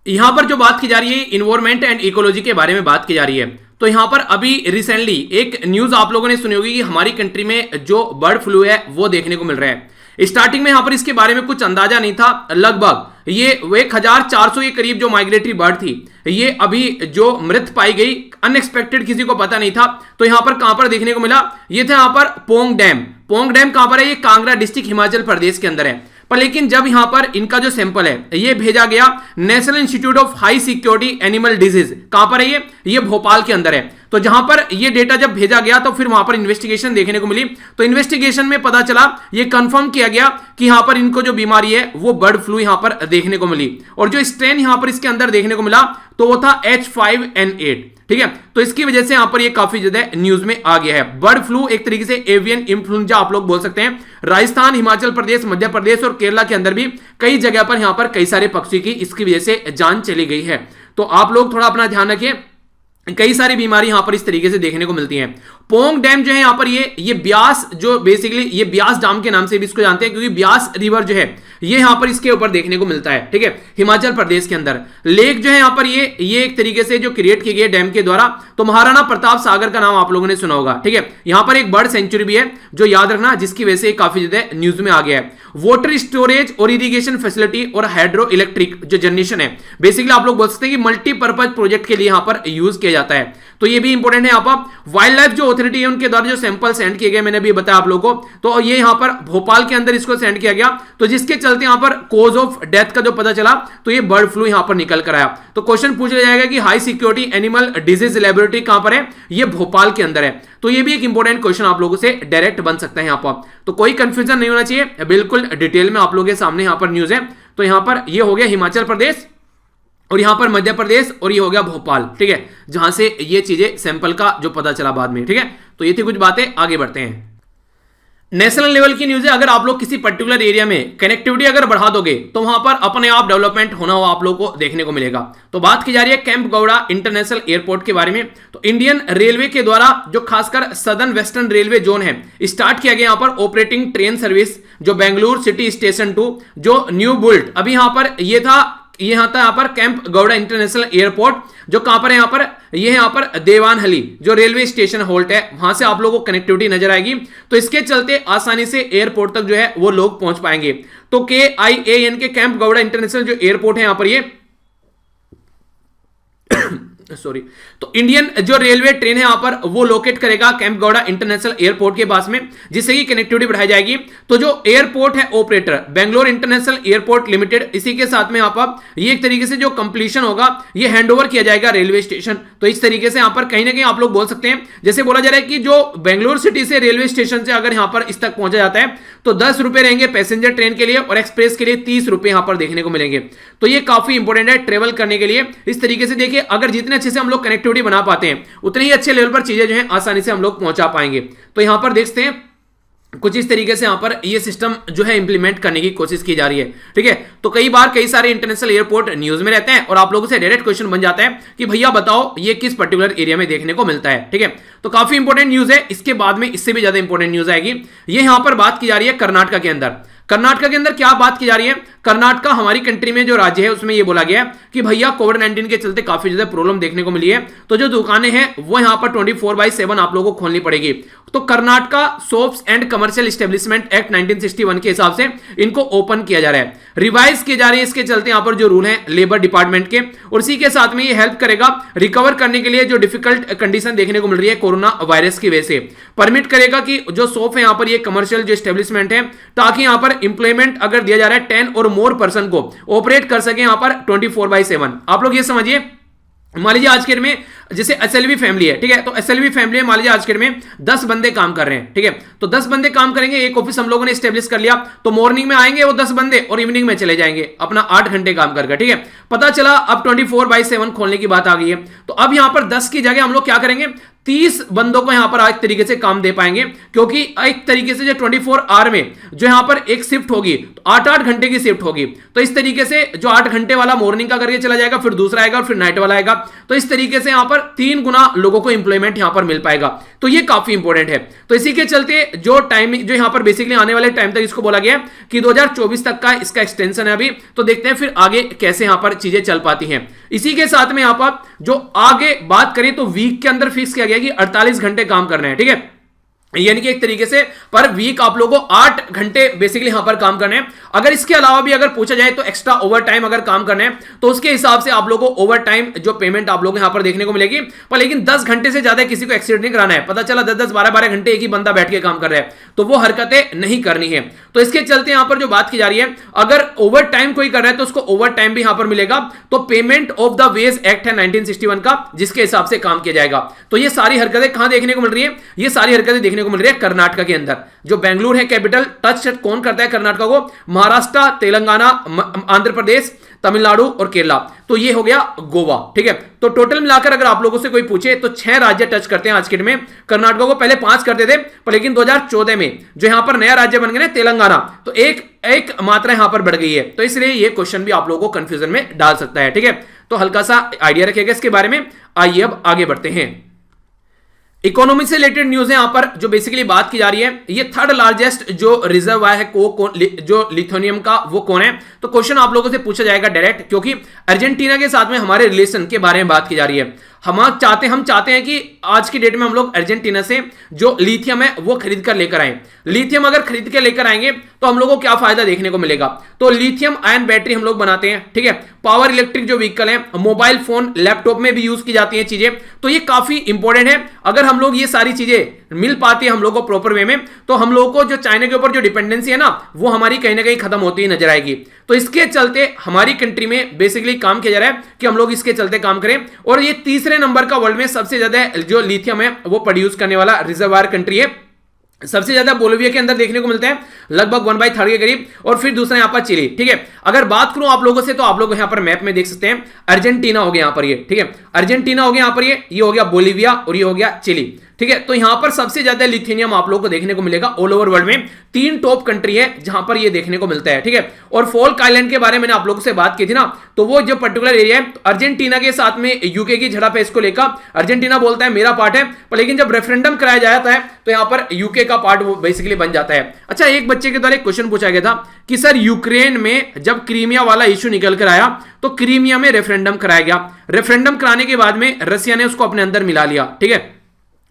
यहां पर जो बात की जा रही है इन्वायरमेंट एंड इकोलॉजी के बारे में बात की जा रही है। तो यहां पर अभी रिसेंटली एक न्यूज आप लोगों ने सुनी होगी कि हमारी कंट्री में जो बर्ड फ्लू है वो देखने को मिल रहा है। स्टार्टिंग में यहां पर इसके बारे में कुछ अंदाजा नहीं था, लगभग ये 1400 के करीब जो माइग्रेटरी बर्ड थी, ये अभी जो मृत पाई गई, अनएक्सपेक्टेड, किसी को पता नहीं था। तो यहां पर कहां पर देखने को मिला? ये था यहां पर पोंग डैम। पोंग डैम कहां पर है? ये कांगड़ा डिस्ट्रिक्ट हिमाचल प्रदेश के अंदर है। पर लेकिन जब यहां पर इनका जो सैंपल है ये भेजा गया national institute of high security animal disease, कहां पर है ये भोपाल के अंदर है। तो जहां पर ये डेटा जब भेजा गया तो फिर वहां पर इन्वेस्टिगेशन देखने को मिली, तो इन्वेस्टिगेशन में पता चला, ये कंफर्म किया गया कि यहां पर इनको जो बीमारी है वो बर्ड फ्लू यहां पर देखने को मिली, और जो स्ट्रेन यहां पर इसके अंदर देखने को मिला तो वो था H5N8, ठीक है। तो इसकी वजह से यहां पर ये काफी ज्यादा न्यूज में आ गया है। बर्ड फ्लू एक तरीके से एवियन इन्फ्लुएंजा आप लोग बोल सकते हैं। राजस्थान, हिमाचल प्रदेश, मध्य प्रदेश और केरला के अंदर भी कई जगह पर यहां पर कई सारे पक्षी की इसकी वजह से जान चली गई है। तो आप लोग थोड़ा अपना ध्यान रखिए, कई सारी बीमारी यहां पर इस तरीके से देखने को मिलती हैं। पोंग डैम जो है यहां पर ये ब्यास, जो बेसिकली ये ब्यास डैम के नाम से भी इसको जानते हैं, क्योंकि ब्यास रिवर जो है ये यहां पर इसके ऊपर देखने को मिलता है, ठीक है, हिमाचल प्रदेश के अंदर। लेक जो है यहां पर ये एक तरीके से जो क्रिएट की गई डैम के द्वारा, तो महाराणा प्रताप सागर का नाम आप लोगों ने सुना होगा, ठीक है। यहां पर एक बर्ड सेंचुरी भी है जो याद रखना, जिसकी वजह से काफी ज्यादा न्यूज में आ गया है। वाटर स्टोरेज और इरिगेशन फैसिलिटी और हाइड्रो इलेक्ट्रिक जो जनरेशन है, बेसिकली आप लोग बोल सकते हैं कि मल्टीपर्पज प्रोजेक्ट के लिए यहां पर यूज किया जाता है, तो ये भी इंपॉर्टेंट है। यहां पर वाइल्ड लाइफ जो अथॉरिटी है उनके द्वारा जो सैंपल सेंड किए गए, मैंने भी बताया आप लोगों को, तो ये यहां पर भोपाल के अंदर इसको सेंड किया गया, तो जिसके चलते यहां पर कॉज ऑफ डेथ का जो पता चला तो ये बर्ड फ्लू यहां पर निकल कर आया। तो क्वेश्चन पूछ लिया जाएगा कि high security animal disease laboratory कहां पर है, ये भोपाल के अंदर है। तो ये भी एक इंपॉर्टेंट क्वेश्चन आप लोगों से डायरेक्ट बन सकता है यहां पर, तो कोई कंफ्यूजन नहीं होना चाहिए, बिल्कुल डिटेल में आप लोगों के सामने यहां पर न्यूज है। तो यहां पर ये हो गया हिमाचल प्रदेश, और यहां पर मध्य प्रदेश, और ये हो गया भोपाल, ठीक है, जहां से ये चीजें सैंपल का जो पता चला बाद में, ठीक है। तो ये थी कुछ बातें, आगे बढ़ते हैं। नेशनल लेवल की न्यूज है, अगर आप लोग किसी पर्टिकुलर एरिया में कनेक्टिविटी अगर बढ़ा दोगे तो वहां पर अपने आप डेवलपमेंट होना हो आप लोग को देखने को मिलेगा। तो बात की जा रही है कैंप गौड़ा इंटरनेशनल एयरपोर्ट के बारे में। तो इंडियन रेलवे के द्वारा जो खासकर सदर्न वेस्टर्न रेलवे जोन है स्टार्ट किया गया यहां पर ऑपरेटिंग ट्रेन सर्विस, जो बेंगलुरु सिटी स्टेशन टू जो न्यू बुल्ट, अभी यहां पर ये था यहां पर कैंप गौड़ा इंटरनेशनल एयरपोर्ट, जो कहां पर है, यहां पर देवानहली जो रेलवे स्टेशन होल्ट है, वहां से आप लोगों को कनेक्टिविटी नजर आएगी। तो इसके चलते आसानी से एयरपोर्ट तक जो है वो लोग पहुंच पाएंगे। तो KIAN के कैंप गौड़ा इंटरनेशनल जो एयरपोर्ट है यहां पर ये सॉरी, तो इंडियन जो रेलवे ट्रेन है यहां पर वो लोकेट करेगा कैंप गौड़ा इंटरनेशनल एयरपोर्ट के पास में, जिससे कि कनेक्टिविटी बढ़ाई जाएगी। तो जो एयरपोर्ट है operator Bangalore international airport limited, इसी के साथ में यहां पर ये एक तरीके से जो कंप्लीशन होगा ये हैंडओवर किया जाएगा रेलवे स्टेशन। तो इस तरीके से यहां पर कहीं ना कहीं आप लोग बोल सकते हैं, जैसे बोला जा रहा है कि जो बेंगलोर सिटी से रेलवे स्टेशन से अगर यहां पर इस तक पहुंचा जाता है तो 10 रुपए रहेंगे पैसेंजर ट्रेन के लिए, और एक्सप्रेस के लिए 30 रुपए यहां पर देखने को मिलेंगे। तो ये काफी इंपॉर्टेंट है ट्रेवल करने के लिए। इस तरीके से देखिए, अगर जितने अच्छे से हम लोग कनेक्टिविटी बना पाते हैं उतने ही अच्छे लेवल पर चीजें जो है आसानी से हम लोग पहुंचा पाएंगे। तो यहां पर देखते हैं कुछ इस तरीके से यहां पर ये सिस्टम जो है इंप्लीमेंट करने की कोशिश की जा रही है, ठीक है। तो कई बार कई सारे इंटरनेशनल एयरपोर्ट न्यूज में रहते हैं और आप लोगों से डायरेक्ट क्वेश्चन बन जाता है कि भैया बताओ ये किस पर्टिकुलर एरिया में देखने को मिलता है, ठीक है। तो काफी इंपॉर्टेंट न्यूज है। इसके बाद में इससे भी ज्यादा इंपॉर्टेंट न्यूज आएगी। ये यहां पर बात की जा रही है कर्नाटका के अंदर। कर्नाटका के अंदर क्या बात की जा रही है, कर्नाटका हमारी कंट्री में जो राज्य है उसमें यह बोला गया कि भैया कोविड-19 के चलते काफी ज्यादा प्रॉब्लम देखने को मिली है, तो जो दुकानें हैं वो यहां पर 24/7 आप लोगों को खोलनी पड़ेगी। तो Karnataka shops and commercial establishment act 1961 के हिसाब से इनको ओपन किया जा रहा है, रिवाइज किए जा रहे हैं। इसके चलते यहां पर जो रूल है लेबर डिपार्टमेंट के, और इसी के साथ में ये हेल्प करेगा रिकवर करने के लिए जो डिफिकल्ट कंडीशन देखने को मिल रही है कोरोना वायरस की वजह से। परमिट करेगा कि जो शॉप है यहां पर ये कमर्शियल जो एस्टेब्लिशमेंट है, ताकि यहां पर इंप्लॉयमेंट अगर दिया जा रहा है 10 और मोर पर्सन को ऑपरेट कर सके यहां पर 24/7। आप लोग ये समझिए, मान लीजिए आज के डेट में जैसे SLV फैमिली है, ठीक है, तो SLV फैमिली में मान लीजिए आज के डेट में 10 बंदे काम कर रहे हैं, ठीक है। तो 10 बंदे काम करेंगे, एक ऑफिस हम लोगों ने स्टेब्लिश कर लिया, तो मॉर्निंग में आएंगे वो 10 बंदे और इवनिंग में चले जाएंगे अपना 8 घंटे काम करके, ठीक है। पता चला अब 24/7 खोलने की बात आ गई है, तो अब यहां पर 10 की जगह हम लोग क्या करेंगे, 30 बंदों को यहां पर एक तरीके से काम दे पाएंगे, क्योंकि एक तरीके से जो 24 आवर में जो यहां पर एक शिफ्ट होगी तो 8-8 घंटे की शिफ्ट होगी। तो इस तरीके से जो 8 घंटे वाला मॉर्निंग का करके चला जाएगा, फिर दूसरा आएगा और फिर नाइट वाला आएगा। तो इस तरीके से यहां पर 3 गुना लोगों को इंप्लॉयमेंट यहां पर मिल पाएगा। तो ये काफी इंपॉर्टेंट है। तो इसी के चलते जो टाइम जो यहां पर बेसिकली आने वाले टाइम तक इसको बोला गया कि 2024 तक का इसका एक्सटेंशन है अभी, तो देखते हैं फिर आगे कैसे यहां पर चीजें चल पाती हैं। इसी के साथ में यहां पर जो आगे बात करें तो वीक के अंदर फिक्स किया गया कि 48 घंटे काम करना है, ठीक है। यानी कि एक तरीके से पर वीक आप लोगों को 8 घंटे बेसिकली यहां पर काम करने हैं। अगर इसके अलावा भी अगर पूछा जाए तो एक्स्ट्रा ओवर टाइम अगर काम करने हैं तो उसके हिसाब से आप लोगों को ओवर टाइम जो पेमेंट आप लोगों को यहां पर देखने को मिलेगी। पर लेकिन 10 घंटे से ज्यादा किसी को एक्सीड नहीं कराना है। पता चला 10-10 12-12 घंटे एक ही बंदा बैठ के काम कर रहा है तो वो हरकतें नहीं करनी है। तो इसके चलते यहां पर जो बात की जा रही है, अगर ओवर टाइम कोई कर रहा है तो उसको ओवर टाइम भी यहां पर मिलेगा। तो payment of the wage act है 1961 का, जिसके हिसाब से काम किया जाएगा। तो ये सारी हरकतें कहां देखने को मिल रही है? ये सारी हरकतें देखने को मिल रही है कर्नाटक के अंदर। जो बेंगलुरु है कैपिटल, टच कौन करता है कर्नाटक को? महाराष्ट्र, तेलंगाना, आंध्र प्रदेश, तमिलनाडु और केरला। तो ये हो गया गोवा। ठीक है, तो टोटल मिलाकर अगर आप लोगों से कोई पूछे तो 6 राज्य टच करते हैं आज के डेट में। कर्नाटक को पहले 5 करते थे, पर लेकिन 2014 में जो यहां पर नया राज्य बन गया ना तेलंगाना, तो एक मात्रा यहां पर बढ़ गई है। तो इसलिए ये क्वेश्चन भी आप लोगों को कंफ्यूजन में डाल सकता है। ठीक है, तो हल्का सा आइडिया रखिएगा इसके बारे में। आइए अब आगे बढ़ते हैं। इकोनॉमी से रिलेटेड न्यूज है यहां पर जो बेसिकली बात की जा रही है। ये थर्ड लार्जेस्ट जो रिजर्व है जो लिथुनियम का, वो कौन है? तो क्वेश्चन आप लोगों से पूछा जाएगा डायरेक्ट, क्योंकि अर्जेंटीना के साथ में हमारे रिलेशन के बारे में बात की जा रही है। हम चाहते हैं कि आज की डेट में हम लोग अर्जेंटीना से जो लिथियम है वो खरीद कर लेकर आए। लिथियम अगर खरीद के लेकर आएंगे तो हम लोगों को क्या फायदा देखने को मिलेगा? तो लिथियम आयन बैटरी हम लोग बनाते हैं। ठीक है, पावर इलेक्ट्रिक जो व्हीकल है, मोबाइल फोन, लैपटॉप में भी यूज की जाती है चीजें। तो ये काफी इंपॉर्टेंट है। अगर हम लोग ये सारी चीजें मिल पाती है हम लोग को प्रॉपर वे में, तो हम लोग को जो चाइना के ऊपर जो डिपेंडेंसी है ना, वो हमारी कहीं ना कहीं खत्म होती ही नजर आएगी। तो इसके चलते हमारी कंट्री में बेसिकली काम किया जा रहा है कि हम लोग इसके चलते काम करें। और ये तीसरे नंबर का वर्ल्ड में सबसे ज्यादा जो लिथियम है वो प्रोड्यूस करने वाला रिजर्वायर कंट्री है। सबसे ज्यादा बोलिविया के अंदर देखने को मिलता है, लगभग 1/3 के करीब, और फिर दूसरा यहां पर चिली। ठीक है, अगर बात करूं आप लोगों से तो आप लोग यहां पर मैप में देख सकते हैं अर्जेंटीना हो गया यहां पर ये। ठीक है, अर्जेंटीना हो गया यहां पर ये हो गया बोलिविया और ये हो गया चिली। ठीक है, तो यहां पर सबसे ज्यादा लिथियम आप लोगों को देखने को मिलेगा ऑल ओवर वर्ल्ड में। 3 टॉप कंट्री है जहां पर ये देखने को मिलता है। ठीक है, और फोल्क आइलैंड के बारे में मैंने आप लोगों से बात की थी ना, तो वो जो पर्टिकुलर एरिया है अर्जेंटीना के साथ में यूके की झड़प है इसको लेकर। अर्जेंटीना बोलता है मेरा पार्ट है, पर लेकिन जब रेफरेंडम कराया जाता है तो यहां पर यूके का पार्ट वो बेसिकली बन जाता है। अच्छा, एक बच्चे के द्वारा एक क्वेश्चन पूछा गया था कि सर यूक्रेन में जब क्रीमिया वाला इश्यू निकल कर आया तो क्रीमिया में रेफरेंडम कराया गया। रेफरेंडम कराने के बाद में रसिया ने उसको अपने अंदर मिला लिया। ठीक है,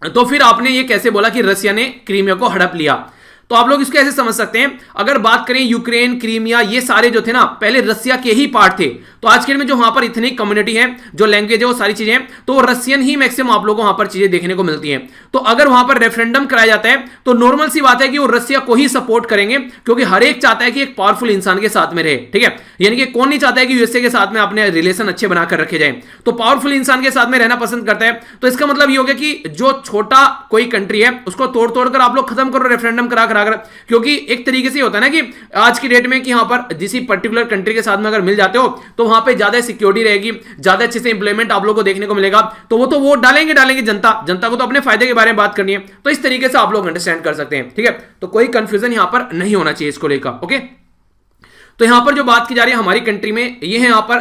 तो फिर आपने ये कैसे बोला कि रसिया ने क्रीमिया को हड़प लिया? तो आप लोग इसको ऐसे समझ सकते हैं, अगर बात करें यूक्रेन, क्रीमिया, ये सारे जो थे ना पहले रसिया के ही पार्ट थे। तो आज के दिन में जो वहां पर इतनी कम्युनिटी है, जो लैंग्वेज है, वो सारी चीजें हैं, तो वो रसियन ही मैक्सिमम आप लोगों को वहां पर चीजें देखने को मिलती हैं। तो अगर वहां पर रेफरेंडम कराया जाता है तो नॉर्मल सी बात है कि वो रसिया को ही सपोर्ट करेंगे, क्योंकि हर एक चाहता है कि एक पावरफुल इंसान के साथ में रहे। ठीक है, यानी कि कौन नहीं चाहता है कि यूएसए के साथ में अपने रिलेशन अच्छे बनाकर रखे जाए, तो पावरफुल इंसान के साथ में रहना पसंद करता है। तो इसका मतलब ये हो गया कि जो छोटा कोई कंट्री है उसको तोड़ तोड़ कर आप लोग खत्म करो रेफरेंडम करा कर, क्योंकि एक तरीके से होता है ना कि आज की डेट में कि यहां पर किसी पर्टिकुलर कंट्री के साथ में अगर मिल जाते हो तो वहां पे ज्यादा सिक्योरिटी रहेगी, ज्यादा अच्छे से इंप्लॉयमेंट आप लोगों को देखने को मिलेगा। तो वो तो वोट डालेंगे जनता को तो अपने फायदे के बारे में बात करनी है। तो इस तरीके से आप लोग अंडरस्टैंड कर सकते हैं। ठीक है, तो कोई कंफ्यूजन यहां पर नहीं होना चाहिए इसको लेकर। ओके, तो यहां पर जो बात की जा रही है हमारी कंट्री में, ये है यहां पर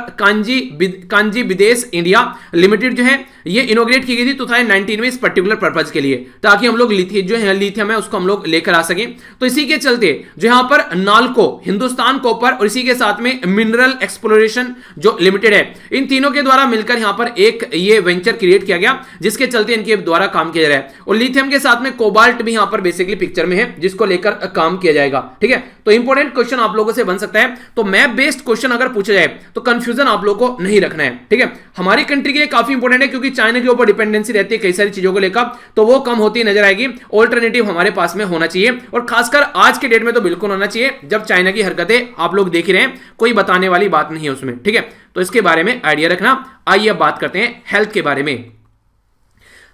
कांजी विदेश इंडिया लिमिटेड जो है ये इनोग्रेट की गई थी 2019 में इस पर्टिकुलर पर्पज के लिए, ताकि हम लोग लिथियम है उसको हम लोग लेकर आ सकें। तो इसी के चलते जो यहां पर नाल्को, हिंदुस्तान कॉपर और इसी के साथ में मिनरल एक्सप्लोरेशन जो लिमिटेड है, इन तीनों के द्वारा मिलकर यहां पर एक ये वेंचर क्रिएट किया गया, जिसके चलते इनके द्वारा काम किया जा रहा है। और लिथियम के साथ में कोबाल्ट भी यहां पर बेसिकली पिक्चर में है, जिसको लेकर काम किया जाएगा। ठीक है, तो इंपॉर्टेंट क्वेश्चन आप लोगों से बन सकता है। तो मैप बेस्ड क्वेश्चन अगर पूछा जाए तो कंफ्यूजन आप लोगों को नहीं रखना है। ठीक है, हमारी कंट्री के लिए काफी इंपॉर्टेंट है, क्योंकि चाइना के ऊपर डिपेंडेंसी रहती है कई सारी चीजों को लेकर, तो वो कम होती नजर आएगी। ऑल्टरनेटिव हमारे पास में होना चाहिए, और खासकर आज के डेट में तो बिल्कुल होना चाहिए, जब चाइना की हरकतें आप लोग देख रहे हैं, कोई बताने वाली बात नहीं है उसमें। ठीक है, तो इसके बारे में आइडिया रखना। आइए अब बात करते हैं हेल्थ के बारे में।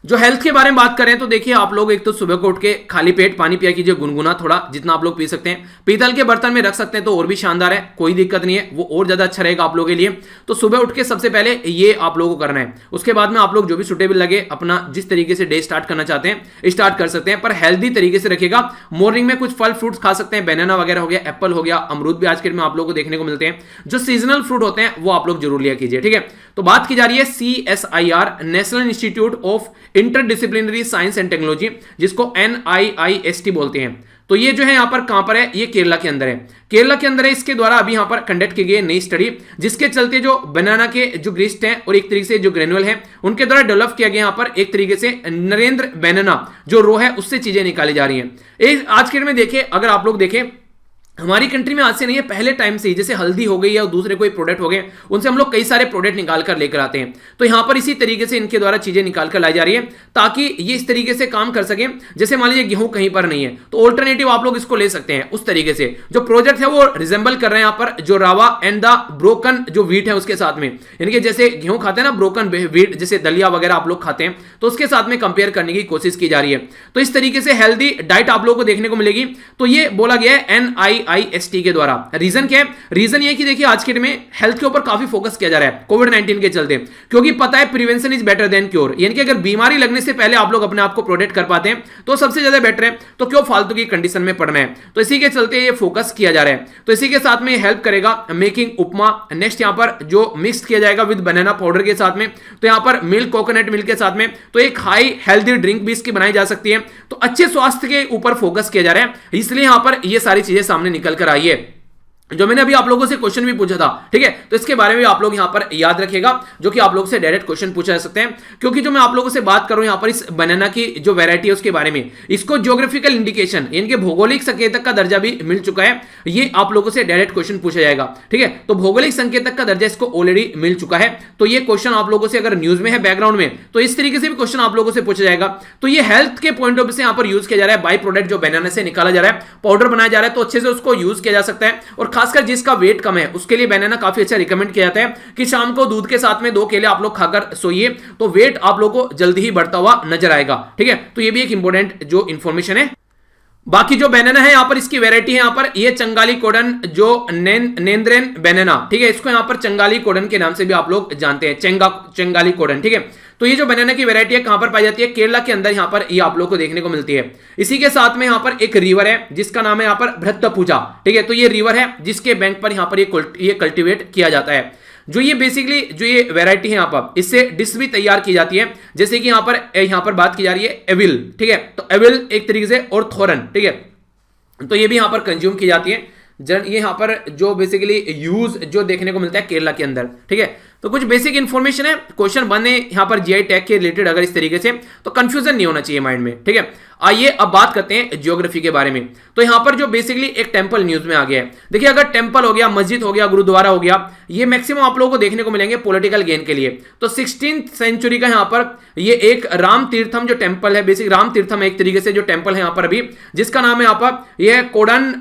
जो हेल्थ के बारे में बात करें तो देखिए आप लोग एक तो सुबह को उठ के खाली पेट पानी पिया कीजिए, गुनगुना थोड़ा, जितना आप लोग पी सकते हैं। पीतल के बर्तन में रख सकते हैं तो और भी शानदार है, कोई दिक्कत नहीं है, वो और ज्यादा अच्छा रहेगा आप लोगों के लिए। तो सुबह उठ के सबसे पहले ये आप लोगों को करना है। उसके बाद में आप लोग जो भी सुटेबल लगे अपना जिस तरीके से डे स्टार्ट करना चाहते हैं स्टार्ट कर सकते हैं, पर हेल्दी तरीके से रखिएगा। मॉर्निंग में कुछ फल फ्रूट्स खा सकते हैं, बनाना वगैरह हो गया, एप्पल हो गया, अमरूद भी आज के दिन में आप लोगों को देखने को मिलते हैं। जो सीजनल फ्रूट होते हैं वो आप लोग जरूर लिया कीजिए। ठीक है, तो बात की जा रही है CSIR, national institute of interdisciplinary science and technology, जिसको NIIST बोलते हैं। तो ये जो है यहाँ पर कहां पर है, ये केरला के अंदर है, केरला के अंदर है। इसके द्वारा अभी यहाँ पर कंडक्ट की गई नई स्टडी, जिसके चलते जो बनाना के जो ग्रिस्ट हैं और एक तरीके से जो ग्रेनुअल है उनके द्वारा डेवलप किया गया यहाँ पर एक तरीके से नरेंद्र बनाना जो रो है उससे चीजें निकाली जा रही हैं। आज के डेट में देखें, अगर आप लोग देखें हमारी कंट्री में आज से नहीं है, पहले टाइम से ही, जैसे हल्दी हो गई या दूसरे कोई प्रोडक्ट हो गए, उनसे हम लोग कई सारे प्रोडक्ट निकाल कर लेकर आते हैं। तो यहां पर इसी तरीके से इनके द्वारा चीजें निकाल कर लाई जा रही है ताकि ये इस तरीके से काम कर सके। जैसे मान लीजिए गेहूं कहीं पर नहीं है तो ऑल्टरनेटिव आप लोग इसको ले सकते हैं। उस तरीके से जो प्रोजेक्ट है वो रिजेंबल कर रहे हैं यहाँ पर जो रावा एंड द ब्रोकन जो व्हीट है उसके साथ में, यानी कि जैसे गेहूं खाते हैं ना ब्रोकन व्हीट, जैसे दलिया वगैरह आप लोग खाते हैं, तो उसके साथ में कंपेयर करने की कोशिश की जा रही है। तो इस तरीके से हेल्दी डाइट आप लोगों को देखने को मिलेगी। तो ये बोला गया है NIIST के द्वारा। रीजन क्या है? रीजन ये कि देखिए आज के डेट में हेल्थ के ऊपर काफी फोकस किया जा रहा है कोविड-19 के चलते, क्योंकि पता है prevention is better than cure, यानी कि अगर बीमारी लगने से पहले आप लोग अपने आप को प्रोटेक्ट कर पाते हैं तो सबसे ज्यादा बेटर है। तो क्यों फालतू की कंडीशन में पड़ना है, तो इसी के चलते ये फोकस किया जा रहा है। तो इसी के साथ में हेल्प करेगा मेकिंग उपमा। नेक्स्ट यहां पर जो मिक्स किया जाएगा विद बनाना पाउडर के साथ में, तो यहां पर मिल्क, कोकोनट मिल्क के साथ में, तो एक हाई हेल्दी ड्रिंक भी इसकी बनाई जा सकती है। तो अच्छे स्वास्थ्य के ऊपर फोकस किया जा रहा है, इसलिए यहां पर ये सारी चीजें सामने निकल कर आई है। जो मैंने अभी आप लोगों से क्वेश्चन भी पूछा था, ठीक है, तो इसके बारे में आप लोग यहां पर याद रखिएगा, जो कि आप लोग से डायरेक्ट क्वेश्चन पूछा जा सकते हैं। क्योंकि जो मैं आप लोगों से बात करूं यहां पर इस बनाना की जो वैरायटी है उसके बारे में, इसको ज्योग्राफिकल इंडिकेशन यानी कि भौगोलिक संकेतक का दर्जा भी मिल चुका है। ये आप लोगों से डायरेक्ट क्वेश्चन पूछा जाएगा, ठीक है। तो भौगोलिक संकेतक का दर्जा इसको ऑलरेडी मिल चुका है। तो ये क्वेश्चन आप लोगों से अगर न्यूज में है बैकग्राउंड में, तो इस तरीके से भी क्वेश्चन आप लोगों से पूछा जाएगा। तो ये हेल्थ के पॉइंट ऑफ व्यू से यहां पर यूज किया जा रहा है। बाई प्रोडक्ट जो बनाना से निकाला जा रहा है, पाउडर बनाया जा रहा है, तो अच्छे से उसको यूज किया जा सकता है। और खासकर जिसका वेट कम है उसके लिए बनाना काफी अच्छा रिकमेंड किया जाता है कि शाम को दूध के साथ में 2 केले आप लोग खाकर सोइए, तो वेट आप लोगों को जल्दी ही बढ़ता हुआ नजर आएगा, ठीक है। तो ये भी एक इंपॉर्टेंट जो इंफॉर्मेशन है। बाकी जो बनाना है यहाँ पर इसकी वैरायटी है, यहाँ पर ये चंगाली कोडन जो नेंद्रेन बनाना, ठीक है, इसको यहाँ पर चंगाली कोडन के नाम से भी आप लोग जानते हैं, चंगाली कोडन, ठीक है। तो ये जो बनाना की वैरायटी है कहां पर पाई जाती है? केरला के अंदर यहाँ पर ये आप लोग को देखने को मिलती है। इसी के साथ में यहाँ पर एक रिवर है जिसका नाम है यहाँ पर भ्रतपुजा, ठीक है। तो ये रिवर है जिसके बैंक पर यहाँ पर ये कल्टीवेट किया जाता है। जो ये बेसिकली जो ये वैरायटी है यहाँ पर, इससे डिश भी तैयार की जाती है। जैसे कि यहाँ पर बात की जा रही है एविल, ठीक है, तो एविल एक तरीके से और थोरन, ठीक है, तो ये भी यहाँ पर कंज्यूम की जाती है। ये यहाँ पर जो बेसिकली यूज जो देखने को मिलता है केरला के अंदर, ठीक है। तो कुछ बेसिक इंफॉर्मेशन है, क्वेश्चन बने यहाँ पर जीआई टैग के रिलेटेड अगर इस तरीके से, तो कंफ्यूजन नहीं होना चाहिए माइंड में, ठीक है। आइए अब बात करते हैं ज्योग्राफी के बारे में। तो यहाँ पर जो बेसिकली एक टेंपल न्यूज में आ गया है। देखिए अगर टेंपल हो गया, मस्जिद हो गया, गुरुद्वारा हो गया, ये मैक्सिमम आप लोगों को देखने को मिलेंगे पॉलिटिकल गेन के लिए। तो 16th सेंचुरी का यहाँ पर ये एक राम तीर्थम जो टेंपल है, बेसिक राम तीर्थम एक तरीके से जो टेंपल है यहाँ पर अभी, जिसका नाम है यहाँ पर यह है कोडन,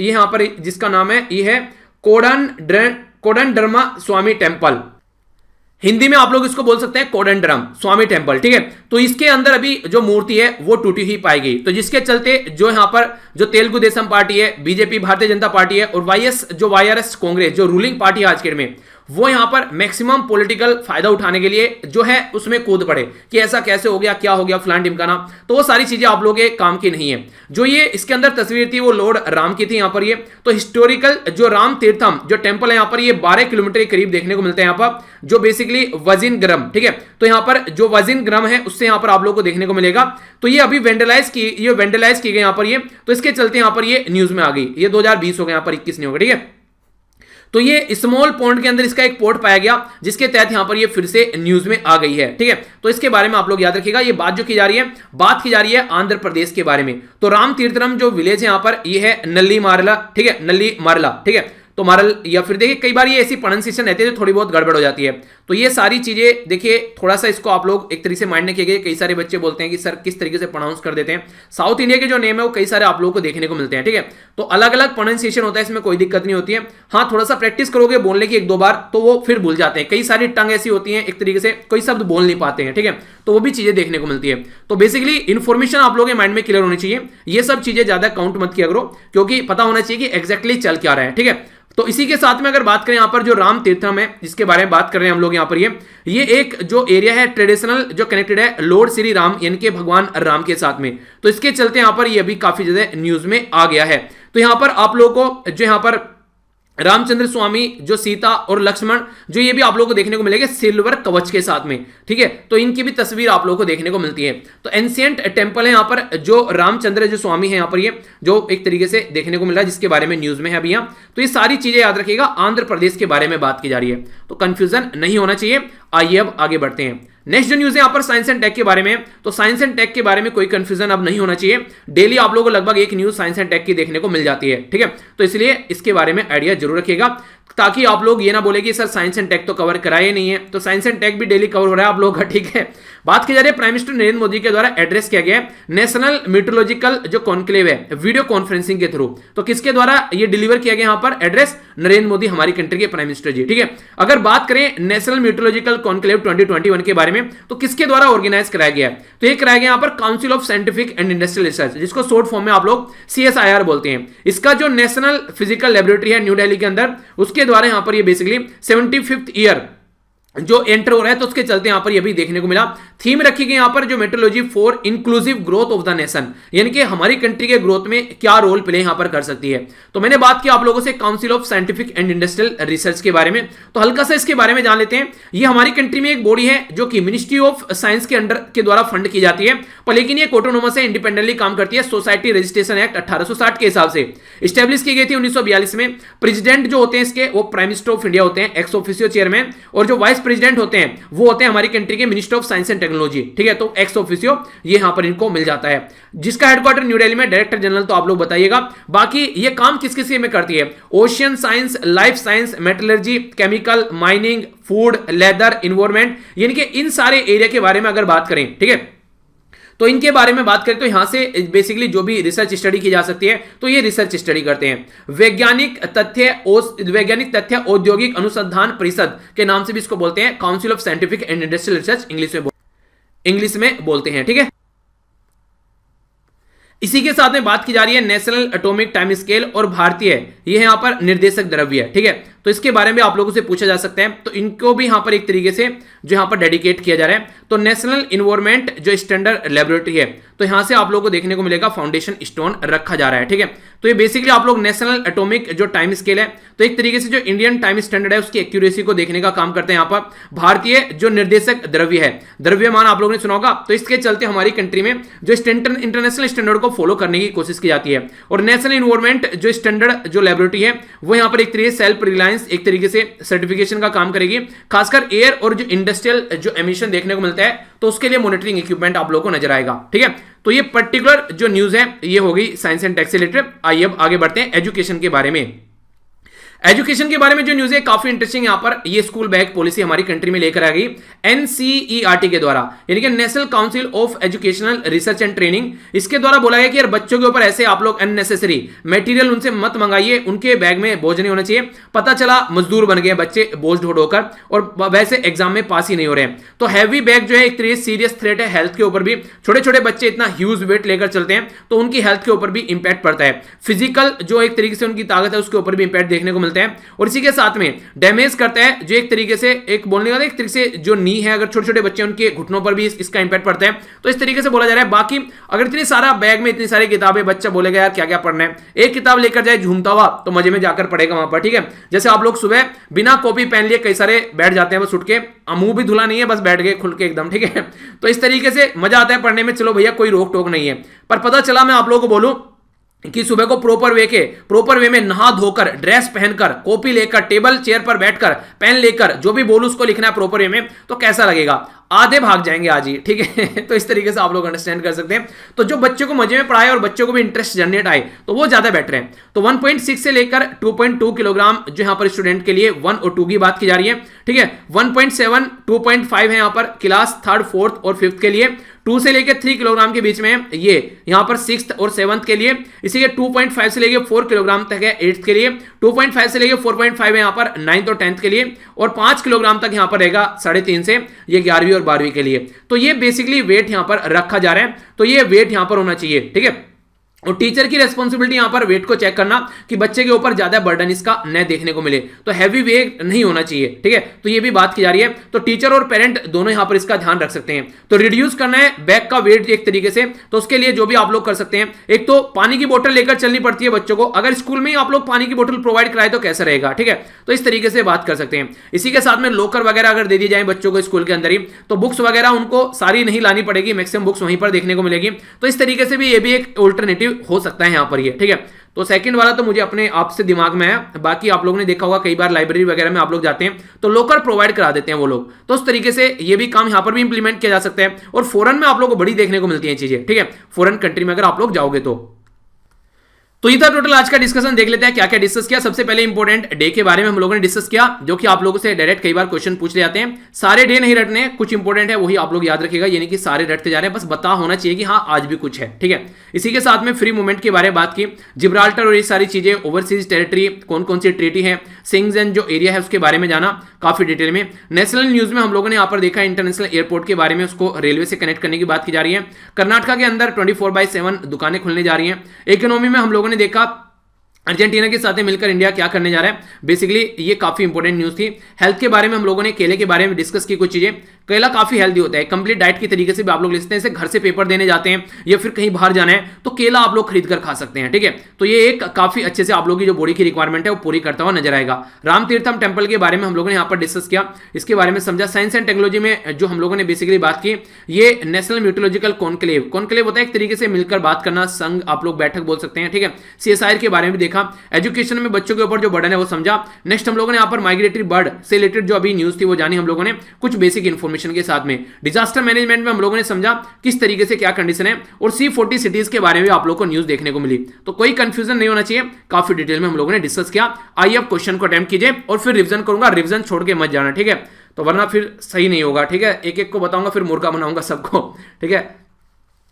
ये यहां पर जिसका नाम है ये है कोडंडरमा स्वामी टेंपल। हिंदी में आप लोग इसको बोल सकते हैं कोडंडरम स्वामी टेंपल, ठीक है। तो इसके अंदर अभी जो मूर्ति है वो टूटी ही पाई गई। तो जिसके चलते जो यहां पर जो तेलुगु देशम पार्टी है, बीजेपी भारतीय जनता पार्टी है, और वाईआरएस कांग्रेस जो रूलिंग पार्टी है आज के डेट में, वो यहां पर मैक्सिमम पॉलिटिकल फायदा उठाने के लिए जो है उसमें कूद पड़े कि ऐसा कैसे हो गया, क्या हो गया, फलान ढिमकाना। तो वो सारी चीजें आप लोगों के काम की नहीं है। जो ये इसके अंदर तस्वीर थी वो लॉर्ड राम की थी यहाँ पर। ये तो हिस्टोरिकल जो राम तीर्थम जो टेंपल है यहाँ पर, ये 12 किलोमीटर के करीब देखने को मिलता है यहाँ पर, जो बेसिकली वजिन ग्रम, ठीक है। तो यहाँ पर जो वजिन ग्रम है उससे यहाँ पर आप लोगों को देखने को मिलेगा। तो ये अभी वेंडलाइज की गई यहाँ पर ये, तो इसके चलते यहाँ पर ये न्यूज में आ गई। ये 2020 हो गया, यहाँ पर 21 नहीं होगा, ठीक है। तो ये स्मॉल पॉन्ड के अंदर इसका एक पोर्ट पाया गया, जिसके तहत यहां पर ये फिर से न्यूज में आ गई है, ठीक है। तो इसके बारे में आप लोग याद रखिएगा। ये बात जो की जा रही है आंध्र प्रदेश के बारे में। तो राम तीर्थम जो विलेज है यहां पर, ये है नल्ली मारला, ठीक है, नल्ली मारला, ठीक है। तो मारल, या फिर देखिए कई बार ये ऐसी प्रोनाउंसिएशन रहती है जो थोड़ी बहुत गड़बड़ हो जाती है। तो ये सारी चीजें देखिए थोड़ा सा इसको आप लोग एक तरीके से माइंड में किए। कई सारे बच्चे बोलते हैं कि सर किस तरीके से प्रोनाउंस कर देते हैं। साउथ इंडिया के जो नेम है वो कई सारे आप लोगों को देखने को मिलते हैं, ठीक है। तो अलग अलग प्रोनाउंसिएशन होता है, इसमें कोई दिक्कत नहीं होती है। हाँ, थोड़ा सा प्रैक्टिस करोगे बोलने की 1-2 बार तो वो फिर भूल जाते हैं। कई सारी टंग ऐसी होती है एक तरीके से कोई शब्द बोल नहीं पाते हैं, ठीक है। तो वो भी चीजें देखने को मिलती है। तो बेसिकली इन्फॉर्मेशन आप लोगों के माइंड में क्लियर होनी चाहिए। ये सब चीजें ज्यादा काउंट मत किया करो, क्योंकि पता होना चाहिए कि एग्जैक्टली चल क्या रहा है, ठीक है। तो इसी के साथ में अगर बात करें यहाँ पर जो राम तीर्थम है जिसके बारे में बात कर रहे हैं हम लोग यहाँ पर, ये एक जो एरिया है ट्रेडिशनल जो कनेक्टेड है लॉर्ड श्री राम यानी कि भगवान राम के साथ में। तो इसके चलते यहाँ पर ये अभी काफी ज्यादा न्यूज में आ गया है। तो यहाँ पर आप लोगों को जो यहाँ पर रामचंद्र स्वामी, जो सीता और लक्ष्मण, जो ये भी आप लोगों को देखने को मिलेगा सिल्वर कवच के साथ में, ठीक है। तो इनकी भी तस्वीर आप लोगों को देखने को मिलती है। तो एंशिएंट टेंपल है यहाँ पर, जो रामचंद्र जो स्वामी है यहाँ पर, ये जो एक तरीके से देखने को मिल रहा है, जिसके बारे में न्यूज में है अभी यहाँ। तो ये सारी चीजें याद रखिएगा, आंध्र प्रदेश के बारे में बात की जा रही है, तो कंफ्यूजन नहीं होना चाहिए। आइए अब आगे बढ़ते हैं। नेक्स्ट जो न्यूज है यहाँ पर साइंस एंड टेक के बारे में। तो साइंस एंड टेक के बारे में कोई कंफ्यूजन अब नहीं होना चाहिए। डेली आप लोगों को लगभग एक न्यूज साइंस एंड टेक की देखने को मिल जाती है, ठीक है। तो इसलिए इसके बारे में आइडिया जरूर रखिएगा, ताकि आप लोग ये ना बोले कि सर साइंस एंड टेक तो कवर कराए नहीं है। तो साइंस एंड टेक भी डेली कवर हो रहा है आप लोगों का, ठीक है। बात की जा रही है, प्राइम मिनिस्टर नरेंद्र मोदी के द्वारा एड्रेस किया गया है नेशनल मीटरोलॉजिकल जो कॉन्क्लेव है वीडियो कॉन्फ्रेंसिंग के थ्रू। तो किसके द्वारा ये डिलीवर किया गया यहाँ पर एड्रेस? नरेंद्र मोदी, हमारी कंट्री के प्राइम मिनिस्टर जी, ठीक है। अगर बात करें नेशनल मीटरोलॉजिकल कॉन्क्लेव 2021 के बारे में, तो किसके द्वारा ऑर्गेनाइज कराया गया है? तो ये कराया गया यहाँ पर council of scientific and industrial research, जिसको शॉर्ट फॉर्म में आप लोग CSIR बोलते हैं। इसका जो नेशनल फिजिकल लेबोरेटरी है न्यू दिल्ली के अंदर, उसके द्वारा यहाँ पर ये बेसिकली 75th ईयर जो एंटर हो रहा है, तो उसके चलते यहां पर ये भी देखने को मिला। थीम रखी गई यहां पर जो metrology for inclusive growth of the nation, यानी कि हमारी कंट्री के ग्रोथ में क्या रोल प्ले यहां पर कर सकती है। तो मैंने बात की आप लोगों से council of scientific and industrial research के बारे में, तो हल्का सा इसके बारे में जान लेते हैं। ये हमारी कंट्री में एक बॉडी है जो कि मिनिस्ट्री ऑफ साइंस के अंडर के द्वारा फंड की जाती है, पर लेकिन ये ऑटोनोमस है, इंडिपेंडेंटली काम करती है। सोसाइटी रजिस्ट्रेशन एक्ट 1860 के हिसाब से स्टैब्लिश की गई थी 1942 में। प्रेसिडेंट जो होते हैं इसके, वो प्राइम मिनिस्टर ऑफ इंडिया होते हैं, एक्स ऑफिशियो चेयरमैन, और जो वाइस प्रेसिडेंट होते हैं वो होते हैं हमारी कंट्री के minister of science and technology, ठीक है। तो एक्स ऑफिशियो ये यहां पर इनको मिल जाता है, जिसका हेडक्वार्टर न्यू दिल्ली में। डायरेक्टर जनरल तो आप लोग बताइएगा। बाकी ये काम किस किस में करती है? Ocean science, life science, metallurgy, chemical, mining, food, leather, environment, यानी कि इन सारे एरिया के बारे में अगर बात करें, ठीक है, तो इनके बारे में बात करें तो यहां से बेसिकली जो भी रिसर्च स्टडी की जा सकती है, तो ये रिसर्च स्टडी करते हैं। वैज्ञानिक तथ्य औद्योगिक अनुसंधान परिषद के नाम से भी इसको बोलते हैं, council of scientific and industrial research English में बोलते हैं, ठीक है। इसी के साथ में बात की जा रही है नेशनल एटॉमिक टाइम स्केल और भारतीय, ये यहां पर निर्देशक द्रव्य है, ठीक है। तो इसके बारे में आप लोगों से पूछा जा सकता है, तो इनको भी यहां पर एक तरीके से जो यहां पर डेडिकेट किया जा रहा है। तो नेशनल इन्वायरमेंट जो स्टैंडर्ड लेबोरेटरी है, तो यहां से आप लोगों को देखने को मिलेगा फाउंडेशन स्टोन रखा जा रहा है, ठीक है। तो ये बेसिकली आप लोग नेशनल एटॉमिक जो टाइम स्केल है, तो एक तरीके से जो इंडियन टाइम स्टैंडर्ड है उसकी एक्यूरेसी को देखने का काम करते हैं यहां पर। भारतीय जो निर्देशक द्रव्य है, द्रव्यमान आप लोगों ने सुना होगा, तो इसके चलते हमारी कंट्री में जो इंटरनेशनल स्टैंडर्ड को फॉलो करने की कोशिश की जाती है। और नेशनल इन्वायरमेंट जो स्टैंडर्ड जो लेबोरेटरी है, वो यहां पर एक तरीके से सेल्फ रिलायंस एक तरीके से सर्टिफिकेशन का काम करेगी, खासकर एयर और जो इंडस्ट्रियल जो एमिशन देखने को मिलता है, तो उसके लिए मॉनिटरिंग इक्विपमेंट आप लोगों को नजर आएगा, ठीक है। तो ये पर्टिकुलर जो न्यूज है ये होगी साइंस एंड टेक से रिलेटेड। आइए अब आगे बढ़ते हैं एजुकेशन के बारे में। एजुकेशन के बारे में जो न्यूज है काफी इंटरेस्टिंग, यहां पर ये स्कूल बैग पॉलिसी हमारी कंट्री में लेकर आ गई NCERT के द्वारा, यानी कि national council of educational research and training. इसके द्वारा बोला गया कि यार बच्चों के ऊपर ऐसे आप लोग अननेसेसरी मटेरियल उनसे मत मंगाइए, उनके बैग में बोझ नहीं होना चाहिए। पता चला मजदूर बन गए बच्चे बोझ ढो ढोकर, और वैसे एग्जाम में पास ही नहीं हो रहे हैं। तो हैवी बैग जो है एक तरीके सीरियस थ्रेट है हेल्थ के ऊपर भी। छोटे छोटे बच्चे इतना ह्यूज वेट लेकर चलते हैं, तो उनकी हेल्थ के ऊपर भी इंपैक्ट पड़ता है। फिजिकल जो एक तरीके से उनकी ताकत है उसके ऊपर भी इंपैक्ट देखने को मिलता है, और इसी के साथ में डैमेज करता है जो एक तरीके से एक बोलने का एक तरीके से जो नी है, अगर छोटे छोटे बच्चे उनके घुटनों पर भी इसका इंपैक्ट पड़ता है। तो इस तरीके से बोला जा रहा है। बाकी अगर इतनी सारा बैग में इतनी सारी किताबें, बच्चा बोलेगा यार क्या क्या पढ़ना है, एक किताब लेकर जाए झूमता हुआ तो मजे में जाकर पढ़ेगा वहां पर, ठीक है। जैसे आप लोग सुबह बिना कॉपी पेन लिए कई सारे बैठ जाते हैं, बस उठ के मुंह भी धुला नहीं है, बस बैठ गए खुल के एकदम, ठीक है। तो इस तरीके से मजा आता है पढ़ने में, चलो भैया कोई रोक टोक नहीं है। पर पता चला मैं आप लोगों को बोलूं कि सुबह को प्रॉपर वे में नहा धोकर, ड्रेस पहनकर, कॉपी लेकर, टेबल चेयर पर बैठकर, पेन लेकर जो भी बोलूं उसको लिखना है प्रॉपर वे में, तो कैसा लगेगा? आधे भाग जाएंगे आज ही, ठीक है। तो इस तरीके से आप लोग अंडरस्टैंड कर सकते हैं। तो जो बच्चों को मजे में पढ़ाए और बच्चों को भी इंटरेस्ट जनरेट आए, तो वो ज्यादा बेटर है। तो 1.6 से लेकर 2.2 किलोग्राम जो यहाँ पर स्टूडेंट के लिए 1 और 2 की बात की जा रही है, ठीक है। 1.7, 2.5 है यहाँ पर क्लास 3rd, 4th और 5th के लिए। 2 से लेकर 3 किलोग्राम के बीच में ये यहाँ पर 6th और 7th के लिए। इसी के 2.5 से लेकर 4 किलोग्राम तक है 8th के लिए। 2.5 से लेकर 4.5 है यहाँ पर 9th और 10th के लिए, और 5 किलोग्राम तक यहाँ पर रहेगा 3.5 से ये 11वीं और 12वीं के लिए। तो ये बेसिकली वेट यहाँ पर रखा जा रहा है, तो ये वेट यहाँ पर होना चाहिए, ठीक है। और टीचर की रेस्पॉन्सिबिलिटी यहां पर वेट को चेक करना कि बच्चे के ऊपर ज्यादा बर्डन इसका न देखने को मिले, तो हैवी वेट नहीं होना चाहिए, ठीक है। तो ये भी बात की जा रही है, तो टीचर और पेरेंट दोनों यहां पर इसका ध्यान रख सकते हैं। तो रिड्यूस करना है बैग का वेट एक तरीके से, तो उसके लिए जो भी आप लोग कर सकते हैं, एक तो पानी की बोतल लेकर चलनी पड़ती है बच्चों को, अगर स्कूल में ही आप लोग पानी की बोतल प्रोवाइड कराए तो कैसा रहेगा, ठीक है। तो इस तरीके से बात कर सकते हैं। इसी के साथ में लॉकर वगैरह अगर दे दी जाए बच्चों को स्कूल के अंदर ही, तो बुक्स वगैरह उनको सारी नहीं लानी पड़ेगी, मैक्सिमम बुक्स वहीं पर देखने को मिलेगी। तो इस तरीके से भी ये भी एक ऑल्टरनेटिव हो सकता है पर ये, ठीक है। तो सेकंड वाला तो मुझे अपने आप से दिमाग में है, बाकी आप लोगों ने देखा होगा कई बार लाइब्रेरी वगैरह में आप लोग जाते हैं तो लॉकर प्रोवाइड करा देते हैं वो लोग, तो उस तरीके से ये भी काम यहां पर भी इंप्लीमेंट किया जा सकता है। और फॉरेन में आप लोगों को बड़ी देखने को मिलती है चीजें, ठीक है, फॉरेन कंट्री में अगर आप लोग जाओगे तो ये था टोटल आज का डिस्कशन। देख लेते हैं क्या क्या डिस्कस किया। सबसे पहले इंपॉर्टेंट डे के बारे में हम लोगों ने डिस्कस किया, जो कि आप लोगों से डायरेक्ट कई बार क्वेश्चन पूछ ले जाते हैं। सारे डे नहीं रटने, कुछ इंपॉर्टेंट है वही आप लोग याद रखिएगा, यानी कि सारे रटते जा रहे हैं, बस बता होना चाहिए कि हाँ आज भी कुछ है, ठीक है। इसी के साथ में फ्री मूवमेंट के बारे में बात की, जिब्राल्टर और ये सारी चीजें, ओवरसीज टेरिटरी कौन कौन सी ट्रीटी है, सिंगजन जो एरिया है उसके बारे में जाना काफी डिटेल में। नेशनल न्यूज में हम लोगों ने यहाँ पर देखा इंटरनेशनल एयरपोर्ट के बारे में, उसको रेलवे से कनेक्ट करने की बात की जा रही है। कर्नाटका के अंदर 24/7 दुकानें खुलने जा रही हैं। इकोनॉमी में हम लोगों ने देखा अर्जेंटीना के साथ मिलकर इंडिया क्या करने जा रहा है, बेसिकली ये काफी इंपॉर्टेंट न्यूज थी। हेल्थ के बारे में हम लोगों ने केले के बारे में डिस्कस की कुछ चीजें। केला काफी हेल्दी होता है, कंप्लीट डाइट की तरीके से भी आप लोग ले सकते हैं। जैसे घर से पेपर देने जाते हैं या फिर कहीं बाहर जाना है तो केला आप लोग खरीद कर खा सकते हैं, ठीक है। तो ये एक काफी अच्छे से आप लोगों की जो बॉडी की रिक्वायरमेंट है वो पूरी करता हुआ नजर आएगा। राम तीर्थम टेम्पल के बारे में हम लोगों ने यहाँ पर डिस्कस किया, इसके बारे में समझा। साइंस एंड टेक्नोलॉजी में जो हम लोगों ने बेसिकली बात की, ये नेशनल म्यूटोलॉजिकल कॉन्क्लेव होता है एक तरीके से मिलकर बात करना, संघ आप लोग बैठक बोल सकते हैं, ठीक है। CSIR के बारे में भी देखा, एजुकेशन में बच्चों के ऊपर जो बर्डन है वो समझा। नेक्स्ट हम लोगों ने यहाँ पर माइग्रेटरी बर्ड से रिलेटेड जो अभी न्यूज थी वो जानी हम लोगों ने कुछ बेसिक इंफॉर्मेशन के साथ में। डिजास्टर मैनेजमेंट में हम लोगों ने समझा किस तरीके से क्या कंडीशन है, और C40 सिटीज के बारे में आप लोगों को न्यूज देखने को मिली। तो कोई कंफ्यूजन नहीं होना चाहिए, काफी डिटेल में हम लोगों ने डिस्कस किया। आइए अब क्वेश्चन को अटेम्प्ट कीजिए और फिर रिवीजन करूंगा, रिवीजन छोड़ के मत जाना, ठीक है, तो वरना फिर सही नहीं होगा, ठीक है। एक एक को बताऊंगा फिर मुर्गा बनाऊंगा सबको, ठीक है,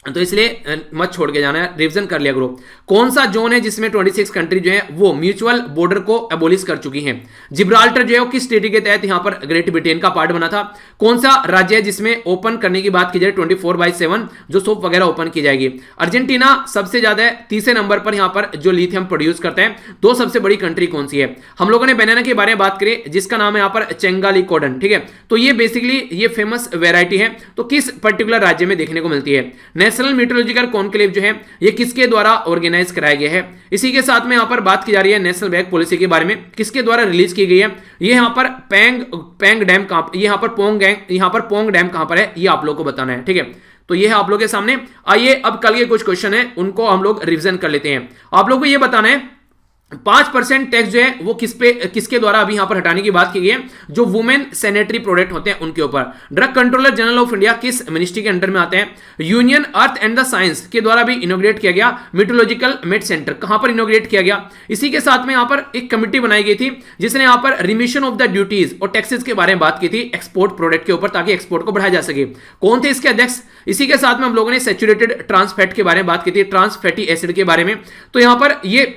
तो इसलिए मत छोड़ के जाना है, रिवीजन कर लिया करो। कौन सा जोन है जिसमें 26 कंट्री जो है वो म्यूचुअल बॉर्डर को एबोलिश कर चुकी हैं। जिब्राल्टर जो है वो किस ट्रीटी के तहत यहां पर ग्रेट ब्रिटेन का पार्ट बना था। कौन सा राज्य है जिसमें ओपन करने की बात की जाए 24/7 जो सोप वगैरह ओपन की जाएगी। अर्जेंटीना सबसे ज्यादा तीसरे नंबर पर यहां पर जो लिथियम प्रोड्यूस करते हैं। दो सबसे बड़ी कंट्री कौन सी है। हम लोगों ने बनाना के बारे में बात करें जिसका नाम है यहां पर चेंगालीकोडन, ठीक है। तो ये बेसिकली ये फेमस वेराइटी है, तो किस पर्टिकुलर राज्य में देखने को मिलती है। नेशनल मीटरोलॉजिकल कॉन्क्लेव जो है ये किसके द्वारा ऑर्गेनाइज कराया गया है। इसी के साथ में यहां पर बात की जा रही है नेशनल बैग पॉलिसी के बारे में, किसके द्वारा रिलीज की गई है। ये यहां पर पेंग डैम कहां, यहां पर पोंग डैम कहां पर है ये आप लोगों को बताना है, ठीक है। तो ये है आप लोगों के सामने। आइए अब कल के कुछ क्वेश्चन है उनको हम लोग रिवीजन कर लेते हैं। आप लोगों को ये बताना है 5% टैक्स जो है वो किसके द्वारा अभी यहां पर हटाने की बात की गई है, जो वुमेन सैनिटरी प्रोडक्ट होते हैं उनके ऊपर। Drug controller general of India किस मिनिस्ट्री के अंडर में आते हैं। Union earth and the science के द्वारा भी इनोग्रेट किया गया मीटोलॉजिकल मेड सेंटर कहां पर इनोग्रेट किया गया। इसी के साथ में यहां पर एक कमिटी बनाई गई थी जिसने यहां पर रिमिशन ऑफ द ड्यूटीज और टैक्सेस के बारे में बात की थी एक्सपोर्ट प्रोडक्ट के ऊपर, ताकि एक्सपोर्ट को बढ़ाया जा सके। कौन थे इसके अध्यक्ष। इसी के साथ में हम लोगों ने सैचुरेटेड ट्रांस फैट के बारे में बात की थी, ट्रांस फैटी एसिड के बारे में। तो यहां पर ये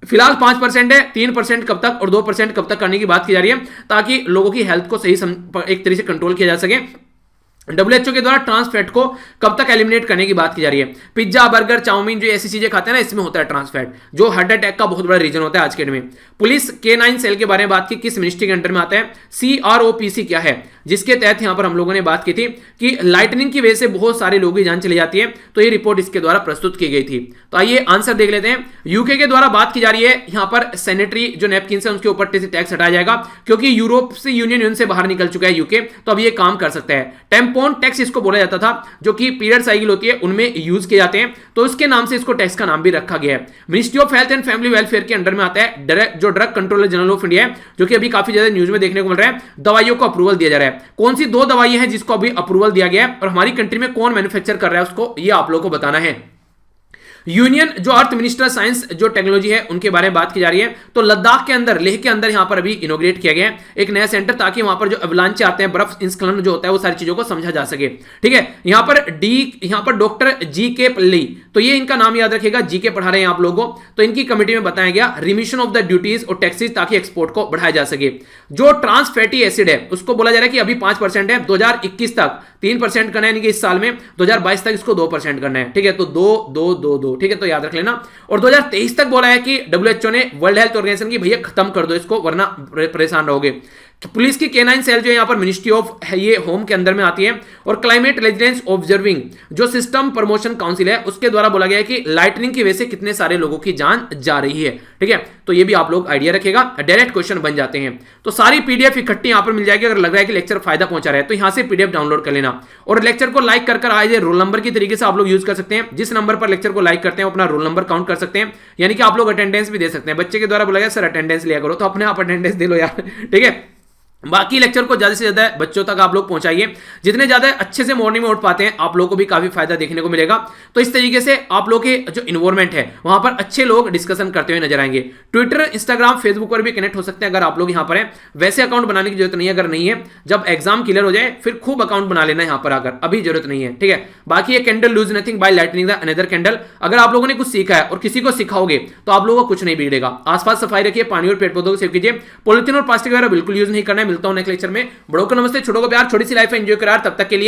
फिलहाल 5% है, 3% कब तक और 2% कब तक करने की बात की जा रही है, ताकि लोगों की हेल्थ को सही एक तरीके से कंट्रोल किया जा सके। WHO के द्वारा ट्रांस फैट को कब तक एलिमिनेट करने की बात की जा रही है। पिज्जा, बर्गर, चाउमीन जो ऐसी चीजें खाते हैं ना, इसमें होता है ट्रांस फैट, जो हार्ट अटैक का बहुत बड़ा रीजन होता है आज के डेट में। पुलिस K9 सेल के बारे में बात की, किस मिनिस्ट्री के अंडर में आता है। CROPC क्या है, जिसके तहत यहां पर हम लोगों ने बात की थी कि लाइटनिंग की वजह से बहुत सारे लोगों की जान चली जाती है, तो ये रिपोर्ट इसके द्वारा प्रस्तुत की गई थी। तो आइए आंसर देख लेते हैं। यूके के द्वारा बात की जा रही है यहां पर सैनिटरी जो नैपकिन है उनके ऊपर टैक्स हटाया जाएगा, क्योंकि यूरोप से यूनियन से बाहर निकल चुका है यूके, तो अब ये काम कर सकता है। टेम्पोन टैक्स इसको बोला जाता था, जो कि पीरियड साइकिल होती है उनमें यूज किए जाते हैं, तो इसके नाम से इसको टैक्स का नाम भी रखा गया है। Ministry of health and family welfare के अंडर में आता है जो drug controller general of India है, जो कि अभी काफी ज्यादा न्यूज में देखने को मिल रहा है। दवाइयों को अप्रूवल दिया जा रहा है। कौन सी 2 दवाइयां हैं जिसको अभी अप्रूवल दिया गया है और हमारी कंट्री में कौन मैन्युफैक्चर कर रहा है उसको, ये आप लोगों को बताना है। यूनियन जो अर्थ मिनिस्टर साइंस जो टेक्नोलॉजी है उनके बारे में बात की जा रही है। तो लद्दाख के अंदर, लेह के अंदर यहां पर अभी इनोग्रेट किया गया है एक नया सेंटर, ताकि वहां पर जो अवलांचे आते हैं, बर्फ इंस्खलन जो होता है, वो सारी चीजों को समझा जा सके, ठीक है। यहां पर डॉक्टर GK पल्ली, तो ये इनका नाम याद रखिएगा, GK पढ़ा रहे हैं आप लोगों को। तो इनकी कमेटी में बताया गया रिमिशन ऑफ द ड्यूटीज और टैक्सेस, ताकि एक्सपोर्ट को बढ़ाया जा सके। जो ट्रांस फैटी एसिड है उसको बोला जा रहा है कि अभी 5% है, 2021 तक 3% करना है, यानी कि इस साल में 2022 तक इसको 2% करना है, ठीक है। तो 2 2 2 2 दो, ठीक है, तो याद रख लेना। और 2023 तक बोला है कि WHO ने, वर्ल्ड हेल्थ ऑर्गेनाइजेशन की, भैया खत्म कर दो इसको वरना परेशान रहोगे। पुलिस की केनाइन सेल जो है यहाँ पर मिनिस्ट्री ऑफ ये होम के अंदर में आती है। और क्लाइमेट रेजिडेंस ऑब्जर्विंग जो सिस्टम प्रमोशन काउंसिल है उसके द्वारा बोला गया है कि लाइटनिंग की वजह से कितने सारे लोगों की जान जा रही है, ठीक है, तो ये भी आप लोग आइडिया रखेगा, डायरेक्ट क्वेश्चन बन जाते हैं। तो सारी पीडीएफ इकट्ठी यहाँ पर मिल जाएगी। अगर लग रहा है कि लेक्चर फायदा पहुंचा रहा है तो यहाँ से पीडीएफ डाउनलोड कर लेना। और लेक्चर को लाइक कर आज रोल नंबर की तरीके से आप लोग यूज कर सकते हैं। जिस नंबर पर लेक्चर को लाइक करते हैं अपना रोल नंबर काउंट कर सकते हैं, यानी कि आप लोग अटेंडेंस भी दे सकते हैं। बच्चे के द्वारा बोला गया सर अटेंडेंस लिया करो, तो अपने आप अटेंडेंस दे लो यार, ठीक है। बाकी लेक्चर को ज्यादा से ज्यादा बच्चों तक आप लोग पहुंचाइए। जितने ज्यादा अच्छे से मॉर्निंग में उठ पाते हैं आप लोगों को भी काफी फायदा देखने को मिलेगा। तो इस तरीके से आप लोग के जो इन्वायरमेंट है वहां पर अच्छे लोग डिस्कशन करते हुए नजर आएंगे। ट्विटर, इंस्टाग्राम, फेसबुक पर भी कनेक्ट हो सकते हैं अगर आप लोग यहाँ पर हैं। वैसे अकाउंट बनाने की जरूरत नहीं है, अगर नहीं है जब एग्जाम क्लियर हो जाए फिर खूब अकाउंट बना लेना यहाँ पर आकर, अभी जरूरत नहीं है, ठीक है। बाकी ये candle lose nothing by lightning the another candle, अगर आप लोगों ने कुछ सीखा है और किसी को सिखाओगे तो आप लोगों को कुछ नहीं बिगड़ेगा। आसपास सफाई रखिए, पानी और पेड़ पौधों को सेव कीजिए, पॉलिथीन और प्लास्टिक वगैरह बिल्कुल यूज नहीं करना है। मिलता हूं नेक्स्ट लेक्चर में। बड़ों को नमस्ते, छोटों को प्यार, छोटी सी लाइफ एंजॉय करार, तब तक के लिए